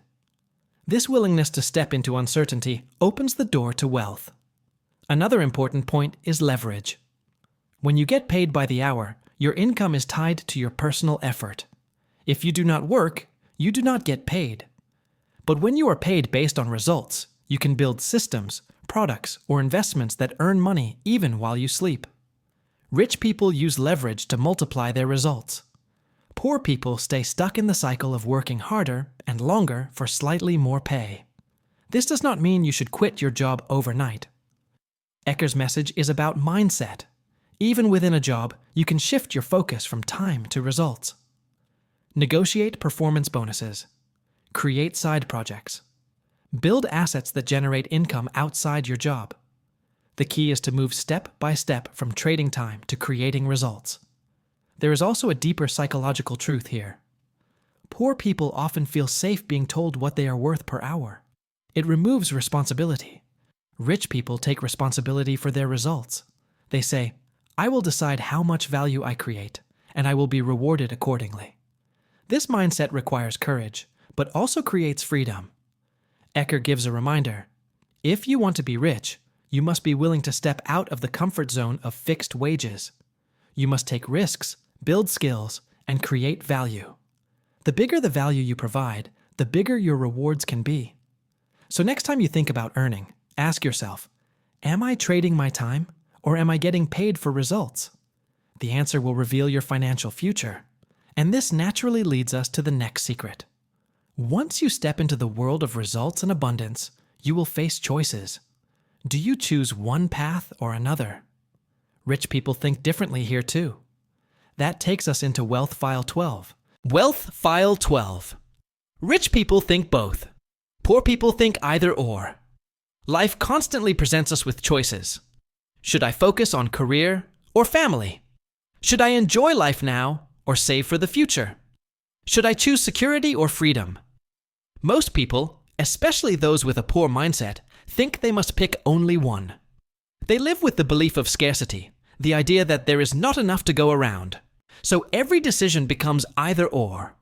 This willingness to step into uncertainty opens the door to wealth. Another important point is leverage. When you get paid by the hour, your income is tied to your personal effort. If you do not work, you do not get paid. But when you are paid based on results, you can build systems, products, or investments that earn money even while you sleep. Rich people use leverage to multiply their results. Poor people stay stuck in the cycle of working harder and longer for slightly more pay. This does not mean you should quit your job overnight. Eker's message is about mindset. Even within a job, you can shift your focus from time to results. Negotiate performance bonuses. Create side projects. Build assets that generate income outside your job. The key is to move step by step from trading time to creating results. There is also a deeper psychological truth here. Poor people often feel safe being told what they are worth per hour. It removes responsibility. Rich people take responsibility for their results. They say, "I will decide how much value I create, and I will be rewarded accordingly." This mindset requires courage, but also creates freedom. Eker gives a reminder. If you want to be rich, you must be willing to step out of the comfort zone of fixed wages. You must take risks, build skills, and create value. The bigger the value you provide, the bigger your rewards can be. So next time you think about earning, ask yourself, am I trading my time, or am I getting paid for results? The answer will reveal your financial future. And this naturally leads us to the next secret. Once you step into the world of results and abundance, you will face choices. Do you choose one path or another? Rich people think differently here too. That takes us into Wealth File 12. Wealth File 12. Rich people think both. Poor people think either or. Life constantly presents us with choices. Should I focus on career or family? Should I enjoy life now or save for the future? Should I choose security or freedom? Most people, especially those with a poor mindset, think they must pick only one. They live with the belief of scarcity, the idea that there is not enough to go around. So every decision becomes either or.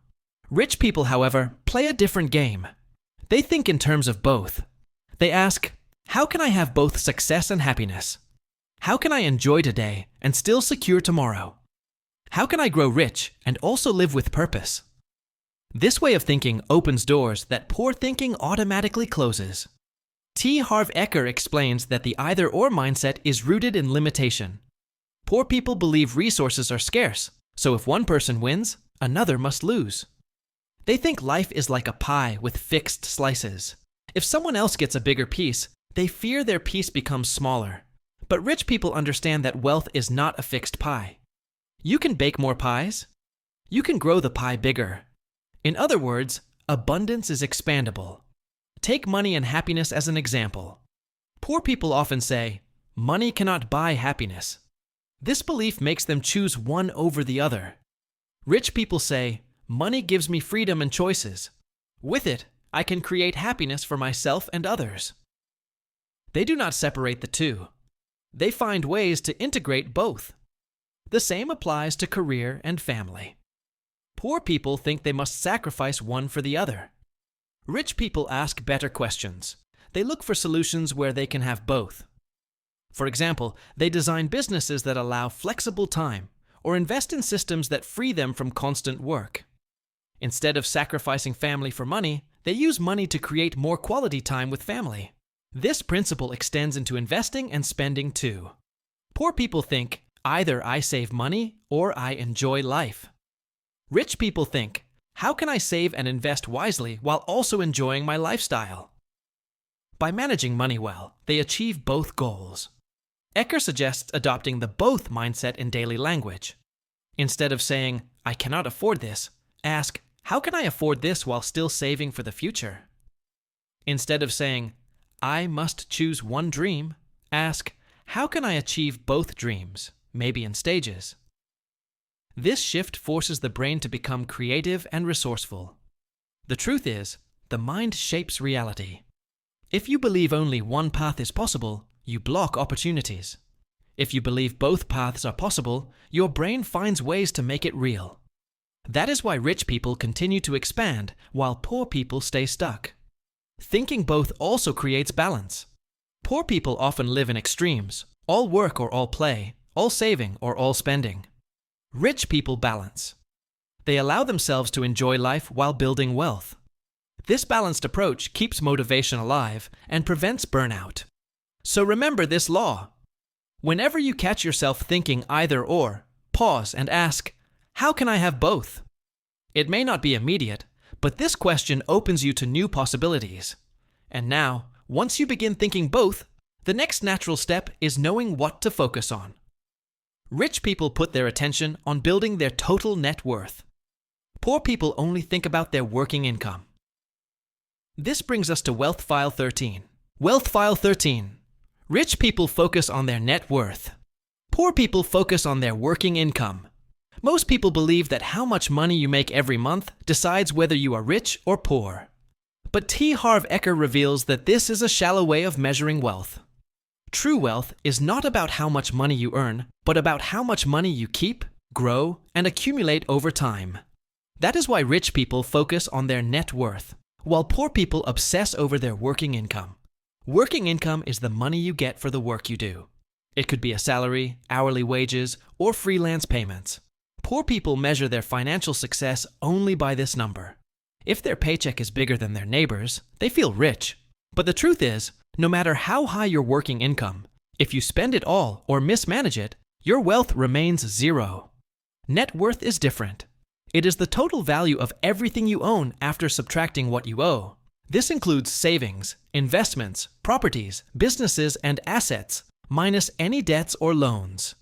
Rich people, however, play a different game. They think in terms of both. They ask, how can I have both success and happiness? How can I enjoy today and still secure tomorrow? How can I grow rich and also live with purpose? This way of thinking opens doors that poor thinking automatically closes. Harv Eker explains that the either-or mindset is rooted in limitation. Poor people believe resources are scarce, so if one person wins, another must lose. They think life is like a pie with fixed slices. If someone else gets a bigger piece, they fear their piece becomes smaller. But rich people understand that wealth is not a fixed pie. You can bake more pies. You can grow the pie bigger. In other words, abundance is expandable. Take money and happiness as an example. Poor people often say, money cannot buy happiness. This belief makes them choose one over the other. Rich people say, money gives me freedom and choices. With it, I can create happiness for myself and others. They do not separate the two. They find ways to integrate both. The same applies to career and family. Poor people think they must sacrifice one for the other. Rich people ask better questions. They look for solutions where they can have both. For example, they design businesses that allow flexible time or invest in systems that free them from constant work. Instead of sacrificing family for money, they use money to create more quality time with family. This principle extends into investing and spending too. Poor people think, either I save money or I enjoy life. Rich people think, how can I save and invest wisely while also enjoying my lifestyle? By managing money well, they achieve both goals. Eker suggests adopting the both mindset in daily language. Instead of saying, I cannot afford this, ask, how can I afford this while still saving for the future? Instead of saying, I must choose one dream, ask, how can I achieve both dreams, maybe in stages? This shift forces the brain to become creative and resourceful. The truth is, the mind shapes reality. If you believe only one path is possible, you block opportunities. If you believe both paths are possible, your brain finds ways to make it real. That is why rich people continue to expand, while poor people stay stuck. Thinking both also creates balance. Poor people often live in extremes, all work or all play, all saving or all spending. Rich people balance. They allow themselves to enjoy life while building wealth. This balanced approach keeps motivation alive and prevents burnout. So remember this law. Whenever you catch yourself thinking either or, pause and ask, how can I have both? It may not be immediate, but this question opens you to new possibilities. And now, once you begin thinking both, the next natural step is knowing what to focus on. Rich people put their attention on building their total net worth. Poor people only think about their working income. This brings us to Wealth File 13. Wealth File 13. Rich people focus on their net worth. Poor people focus on their working income. Most people believe that how much money you make every month decides whether you are rich or poor. But Harv Eker reveals that this is a shallow way of measuring wealth. True wealth is not about how much money you earn, but about how much money you keep, grow, and accumulate over time. That is why rich people focus on their net worth, while poor people obsess over their working income. Working income is the money you get for the work you do. It could be a salary, hourly wages, or freelance payments. Poor people measure their financial success only by this number. If their paycheck is bigger than their neighbors, they feel rich. But the truth is, no matter how high your working income, if you spend it all or mismanage it, your wealth remains zero. Net worth is different. It is the total value of everything you own after subtracting what you owe. This includes savings, investments, properties, businesses, and assets, minus any debts or loans.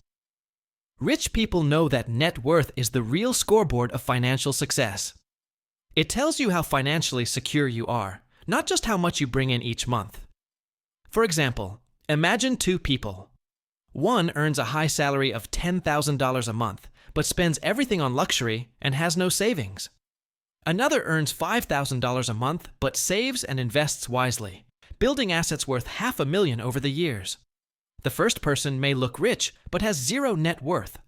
Rich people know that net worth is the real scoreboard of financial success. It tells you how financially secure you are, not just how much you bring in each month. For example, imagine two people. One earns a high salary of $10,000 a month, but spends everything on luxury and has no savings. Another earns $5,000 a month, but saves and invests wisely, building assets worth $500,000 over the years. The first person may look rich, but has zero net worth.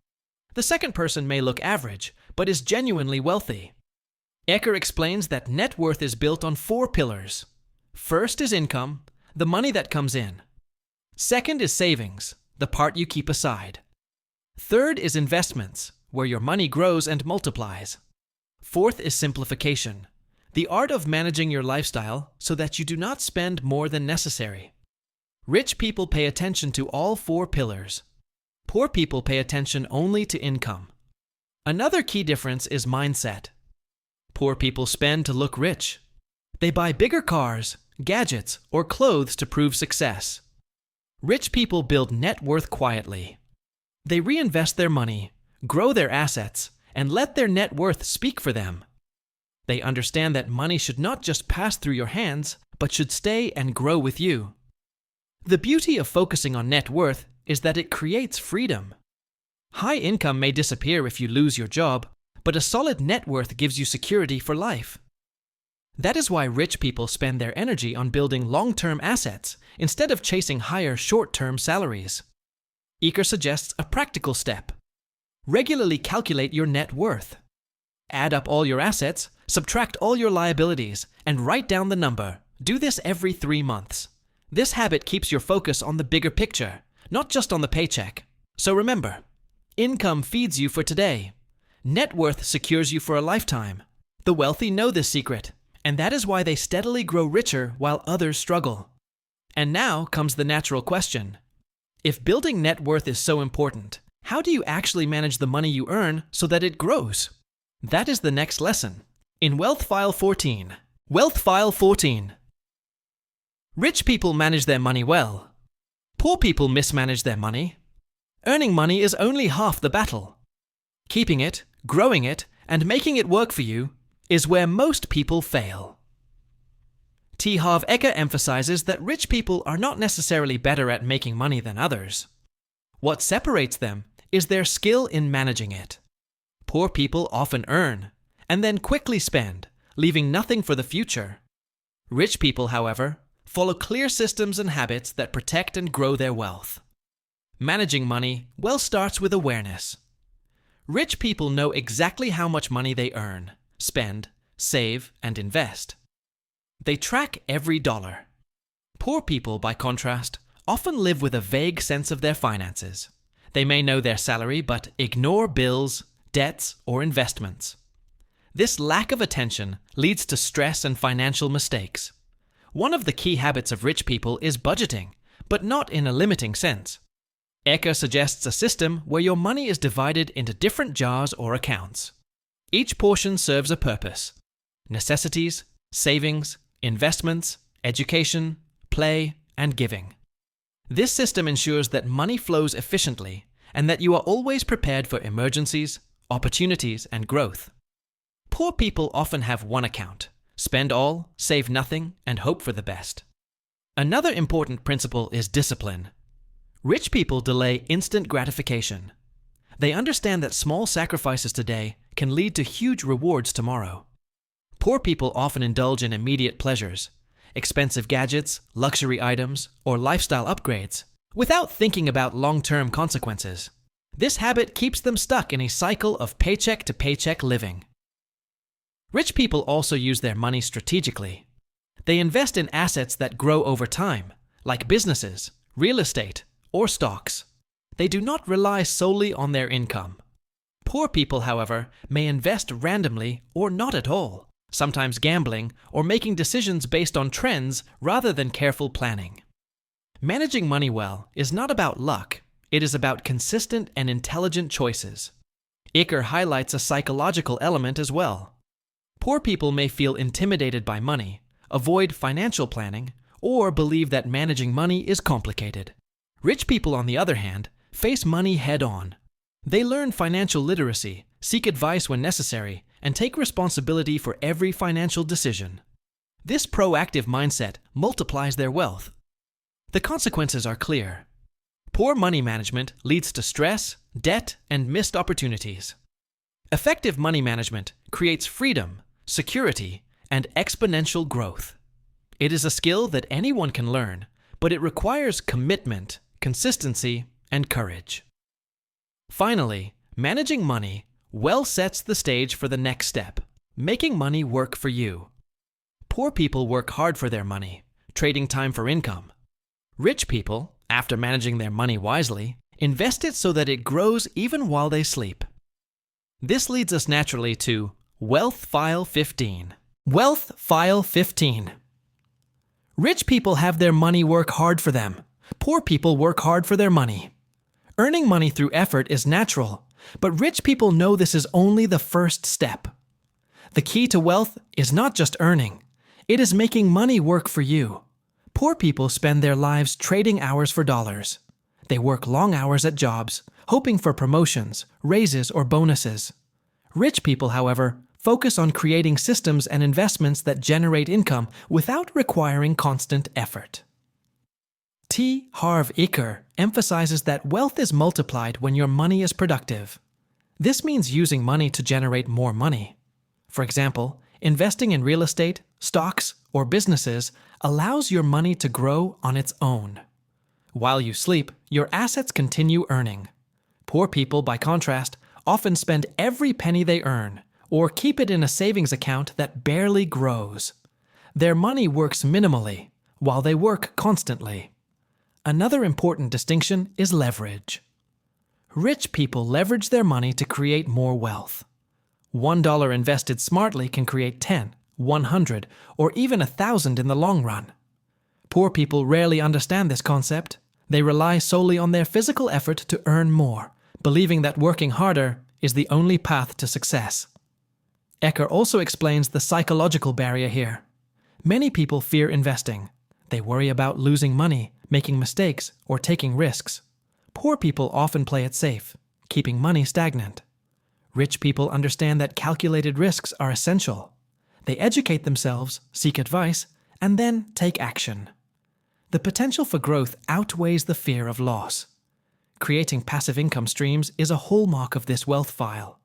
The second person may look average, but is genuinely wealthy. Eker explains that net worth is built on 4 pillars. First is income, the money that comes in. Second is savings, the part you keep aside. Third is investments, where your money grows and multiplies. Fourth is simplification, the art of managing your lifestyle so that you do not spend more than necessary. Rich people pay attention to all 4 pillars. Poor people pay attention only to income. Another key difference is mindset. Poor people spend to look rich. They buy bigger cars, gadgets, or clothes to prove success. Rich people build net worth quietly. They reinvest their money, grow their assets, and let their net worth speak for them. They understand that money should not just pass through your hands, but should stay and grow with you. The beauty of focusing on net worth is that it creates freedom. High income may disappear if you lose your job, but a solid net worth gives you security for life. That is why rich people spend their energy on building long-term assets instead of chasing higher short-term salaries. Eker suggests a practical step. Regularly calculate your net worth. Add up all your assets, subtract all your liabilities, and write down the number. Do this every 3 months. This habit keeps your focus on the bigger picture, not just on the paycheck. So remember, income feeds you for today. Net worth secures you for a lifetime. The wealthy know this secret, and that is why they steadily grow richer while others struggle. And now comes the natural question. If building net worth is so important, how do you actually manage the money you earn so that it grows? That is the next lesson. In Wealth File 14. Wealth File 14. Rich people manage their money well. Poor people mismanage their money. Earning money is only half the battle. Keeping it, growing it, and making it work for you is where most people fail. Harv Eker emphasizes that rich people are not necessarily better at making money than others. What separates them is their skill in managing it. Poor people often earn, and then quickly spend, leaving nothing for the future. Rich people, however, follow clear systems and habits that protect and grow their wealth. Managing money starts with awareness. Rich people know exactly how much money they earn, spend, save, and invest. They track every dollar. Poor people, by contrast, often live with a vague sense of their finances. They may know their salary but ignore bills, debts, or investments. This lack of attention leads to stress and financial mistakes. One of the key habits of rich people is budgeting, but not in a limiting sense. Eker suggests a system where your money is divided into different jars or accounts. Each portion serves a purpose: necessities, savings, investments, education, play, and giving. This system ensures that money flows efficiently and that you are always prepared for emergencies, opportunities, and growth. Poor people often have one account: spend all, save nothing, and hope for the best. Another important principle is discipline. Rich people delay instant gratification. They understand that small sacrifices today can lead to huge rewards tomorrow. Poor people often indulge in immediate pleasures, expensive gadgets, luxury items, or lifestyle upgrades, without thinking about long-term consequences. This habit keeps them stuck in a cycle of paycheck-to-paycheck living. Rich people also use their money strategically. They invest in assets that grow over time, like businesses, real estate, or stocks. They do not rely solely on their income. Poor people, however, may invest randomly or not at all, sometimes gambling or making decisions based on trends rather than careful planning. Managing money well is not about luck, it is about consistent and intelligent choices. Eker highlights a psychological element as well. Poor people may feel intimidated by money, avoid financial planning, or believe that managing money is complicated. Rich people, on the other hand, face money head-on. They learn financial literacy, seek advice when necessary, and take responsibility for every financial decision. This proactive mindset multiplies their wealth. The consequences are clear. Poor money management leads to stress, debt, and missed opportunities. Effective money management creates freedom, security, and exponential growth. It is a skill that anyone can learn, but it requires commitment, consistency, and courage. Finally, managing money well sets the stage for the next step, making money work for you. Poor people work hard for their money, trading time for income. Rich people, after managing their money wisely, invest it so that it grows even while they sleep. This leads us naturally to Wealth File 15. Wealth File 15. Rich people have their money work hard for them. Poor people work hard for their money. Earning money through effort is natural, but rich people know this is only the first step. The key to wealth is not just earning. It is making money work for you. Poor people spend their lives trading hours for dollars. They work long hours at jobs, hoping for promotions, raises, or bonuses. Rich people, however, focus on creating systems and investments that generate income without requiring constant effort. Harv Eker emphasizes that wealth is multiplied when your money is productive. This means using money to generate more money. For example, investing in real estate, stocks, or businesses allows your money to grow on its own. While you sleep, your assets continue earning. Poor people, by contrast, often spend every penny they earn, or keep it in a savings account that barely grows. Their money works minimally, while they work constantly. Another important distinction is leverage. Rich people leverage their money to create more wealth. $1 invested smartly can create 10, 100, or even 1,000 in the long run. Poor people rarely understand this concept. They rely solely on their physical effort to earn more, believing that working harder is the only path to success. Eker also explains the psychological barrier here. Many people fear investing. They worry about losing money, making mistakes, or taking risks. Poor people often play it safe, keeping money stagnant. Rich people understand that calculated risks are essential. They educate themselves, seek advice, and then take action. The potential for growth outweighs the fear of loss. Creating passive income streams is a hallmark of this wealth file.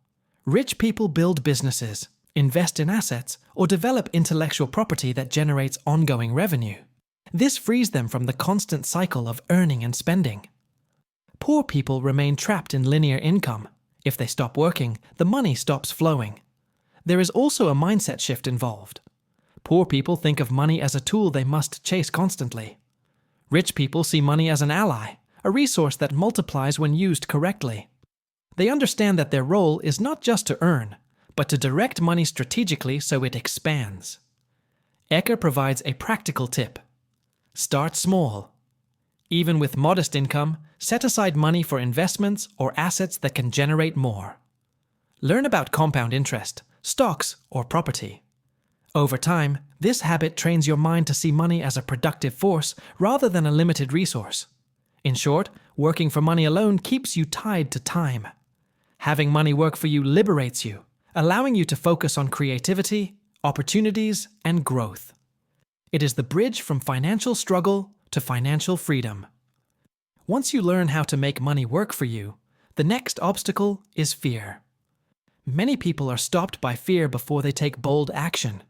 Rich people build businesses, invest in assets, or develop intellectual property that generates ongoing revenue. This frees them from the constant cycle of earning and spending. Poor people remain trapped in linear income. If they stop working, the money stops flowing. There is also a mindset shift involved. Poor people think of money as a tool they must chase constantly. Rich people see money as an ally, a resource that multiplies when used correctly. They understand that their role is not just to earn, but to direct money strategically so it expands. Eker provides a practical tip. Start small. Even with modest income, set aside money for investments or assets that can generate more. Learn about compound interest, stocks, or property. Over time, this habit trains your mind to see money as a productive force rather than a limited resource. In short, working for money alone keeps you tied to time. Having money work for you liberates you, allowing you to focus on creativity, opportunities, and growth. It is the bridge from financial struggle to financial freedom. Once you learn how to make money work for you, the next obstacle is fear. Many people are stopped by fear before they take bold action.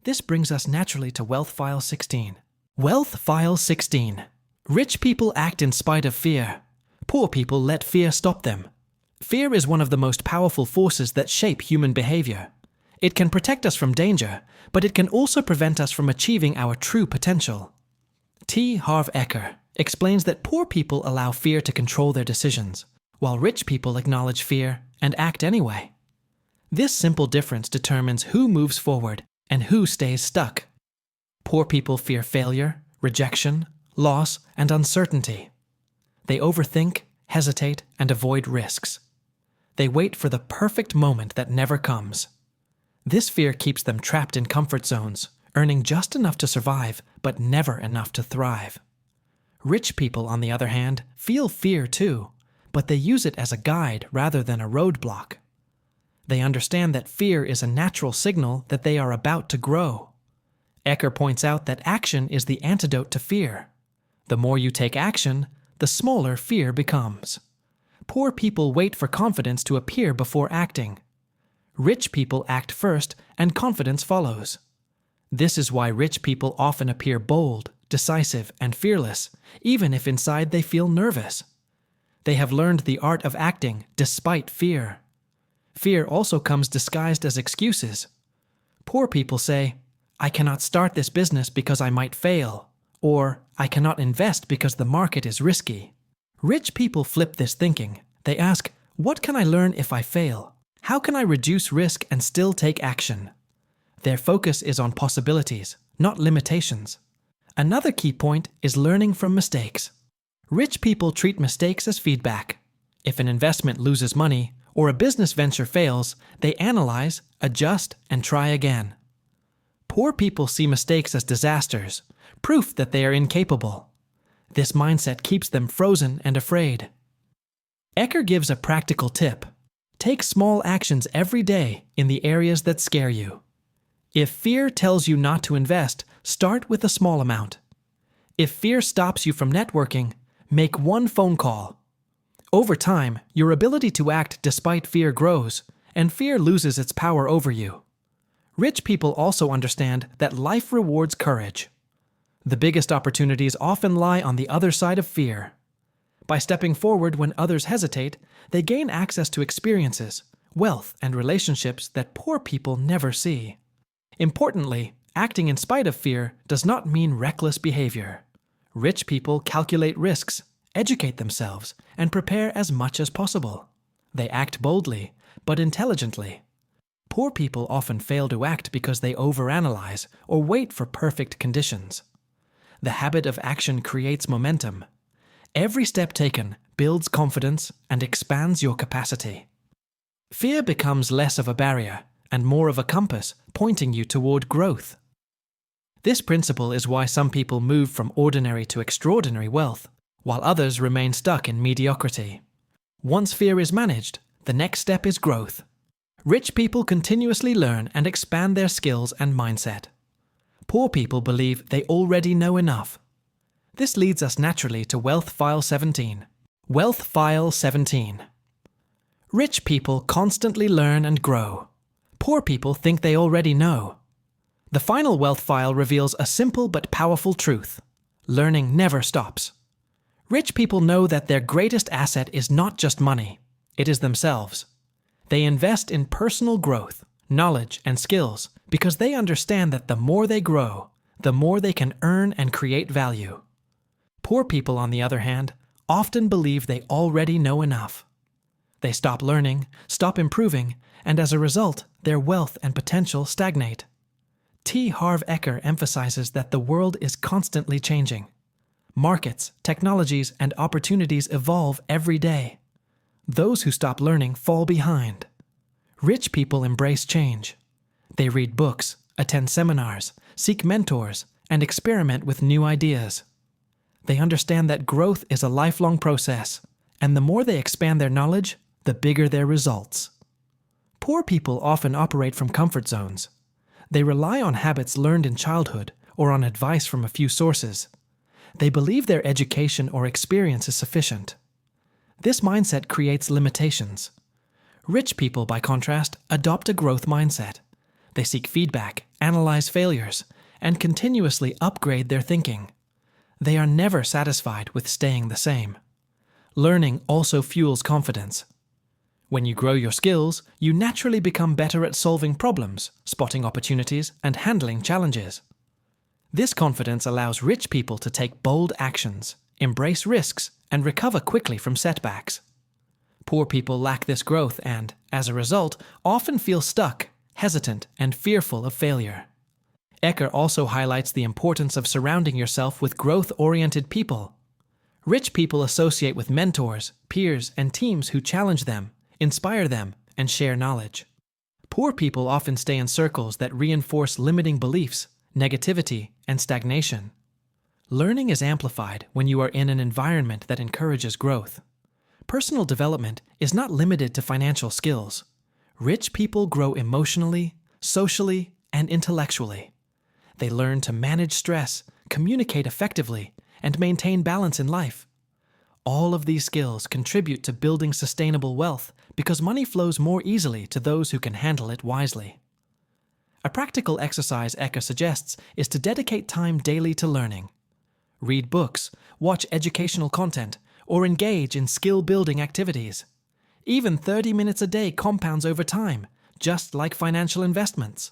This brings us naturally to Wealth File 16. Wealth File 16. Rich people act in spite of fear. Poor people let fear stop them. Fear is one of the most powerful forces that shape human behavior. It can protect us from danger, but it can also prevent us from achieving our true potential. Harv Eker explains that poor people allow fear to control their decisions, while rich people acknowledge fear and act anyway. This simple difference determines who moves forward and who stays stuck. Poor people fear failure, rejection, loss, and uncertainty. They overthink, hesitate, and avoid risks. They wait for the perfect moment that never comes. This fear keeps them trapped in comfort zones, earning just enough to survive, but never enough to thrive. Rich people, on the other hand, feel fear too, but they use it as a guide rather than a roadblock. They understand that fear is a natural signal that they are about to grow. Eker points out that action is the antidote to fear. The more you take action, the smaller fear becomes. Poor people wait for confidence to appear before acting. Rich people act first, and confidence follows. This is why rich people often appear bold, decisive, and fearless, even if inside they feel nervous. They have learned the art of acting despite fear. Fear also comes disguised as excuses. Poor people say, "I cannot start this business because I might fail," or "I cannot invest because the market is risky." Rich people flip this thinking. They ask, "What can I learn if I fail? How can I reduce risk and still take action?" Their focus is on possibilities, not limitations. Another key point is learning from mistakes. Rich people treat mistakes as feedback. If an investment loses money or a business venture fails, they analyze, adjust, and try again. Poor people see mistakes as disasters, proof that they are incapable. This mindset keeps them frozen and afraid. Eker gives a practical tip. Take small actions every day in the areas that scare you. If fear tells you not to invest, start with a small amount. If fear stops you from networking, make one phone call. Over time, your ability to act despite fear grows, and fear loses its power over you. Rich people also understand that life rewards courage. The biggest opportunities often lie on the other side of fear. By stepping forward when others hesitate, they gain access to experiences, wealth, and relationships that poor people never see. Importantly, acting in spite of fear does not mean reckless behavior. Rich people calculate risks, educate themselves, and prepare as much as possible. They act boldly, but intelligently. Poor people often fail to act because they overanalyze or wait for perfect conditions. The habit of action creates momentum. Every step taken builds confidence and expands your capacity. Fear becomes less of a barrier and more of a compass pointing you toward growth. This principle is why some people move from ordinary to extraordinary wealth, while others remain stuck in mediocrity. Once fear is managed, the next step is growth. Rich people continuously learn and expand their skills and mindset. Poor people believe they already know enough. This leads us naturally to Wealth File 17. Wealth File 17. Rich people constantly learn and grow. Poor people think they already know. The final wealth file reveals a simple but powerful truth. Learning never stops. Rich people know that their greatest asset is not just money, it is themselves. They invest in personal growth, knowledge, and skills because they understand that the more they grow, the more they can earn and create value. Poor people, on the other hand, often believe they already know enough. They stop learning, stop improving, and as a result, their wealth and potential stagnate. Harv Eker emphasizes that the world is constantly changing. Markets, technologies, and opportunities evolve every day. Those who stop learning fall behind. Rich people embrace change. They read books, attend seminars, seek mentors, and experiment with new ideas. They understand that growth is a lifelong process, and the more they expand their knowledge, the bigger their results. Poor people often operate from comfort zones. They rely on habits learned in childhood or on advice from a few sources. They believe their education or experience is sufficient. This mindset creates limitations. Rich people, by contrast, adopt a growth mindset. They seek feedback, analyze failures, and continuously upgrade their thinking. They are never satisfied with staying the same. Learning also fuels confidence. When you grow your skills, you naturally become better at solving problems, spotting opportunities, and handling challenges. This confidence allows rich people to take bold actions, embrace risks, and recover quickly from setbacks. Poor people lack this growth and, as a result, often feel stuck, hesitant, and fearful of failure. Eker also highlights the importance of surrounding yourself with growth-oriented people. Rich people associate with mentors, peers, and teams who challenge them, inspire them, and share knowledge. Poor people often stay in circles that reinforce limiting beliefs, negativity, and stagnation. Learning is amplified when you are in an environment that encourages growth. Personal development is not limited to financial skills. Rich people grow emotionally, socially, and intellectually. They learn to manage stress, communicate effectively, and maintain balance in life. All of these skills contribute to building sustainable wealth because money flows more easily to those who can handle it wisely. A practical exercise Eker suggests is to dedicate time daily to learning. Read books, watch educational content, or engage in skill-building activities. Even 30 minutes a day compounds over time, just like financial investments.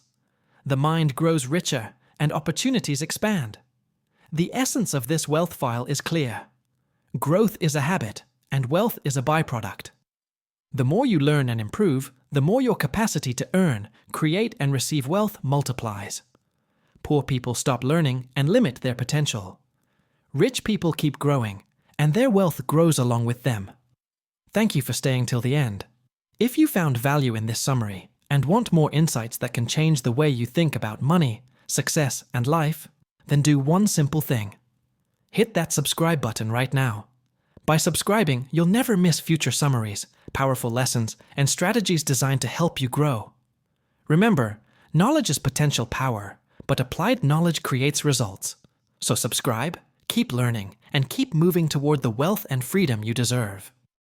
The mind grows richer and opportunities expand. The essence of this wealth file is clear. Growth is a habit, and wealth is a byproduct. The more you learn and improve, the more your capacity to earn, create, and receive wealth multiplies. Poor people stop learning and limit their potential. Rich people keep growing, and their wealth grows along with them. Thank you for staying till the end. If you found value in this summary and want more insights that can change the way you think about money, success, and life, then do one simple thing. Hit that subscribe button right now. By subscribing, you'll never miss future summaries, powerful lessons, and strategies designed to help you grow. Remember, knowledge is potential power, but applied knowledge creates results. So subscribe, keep learning, and keep moving toward the wealth and freedom you deserve.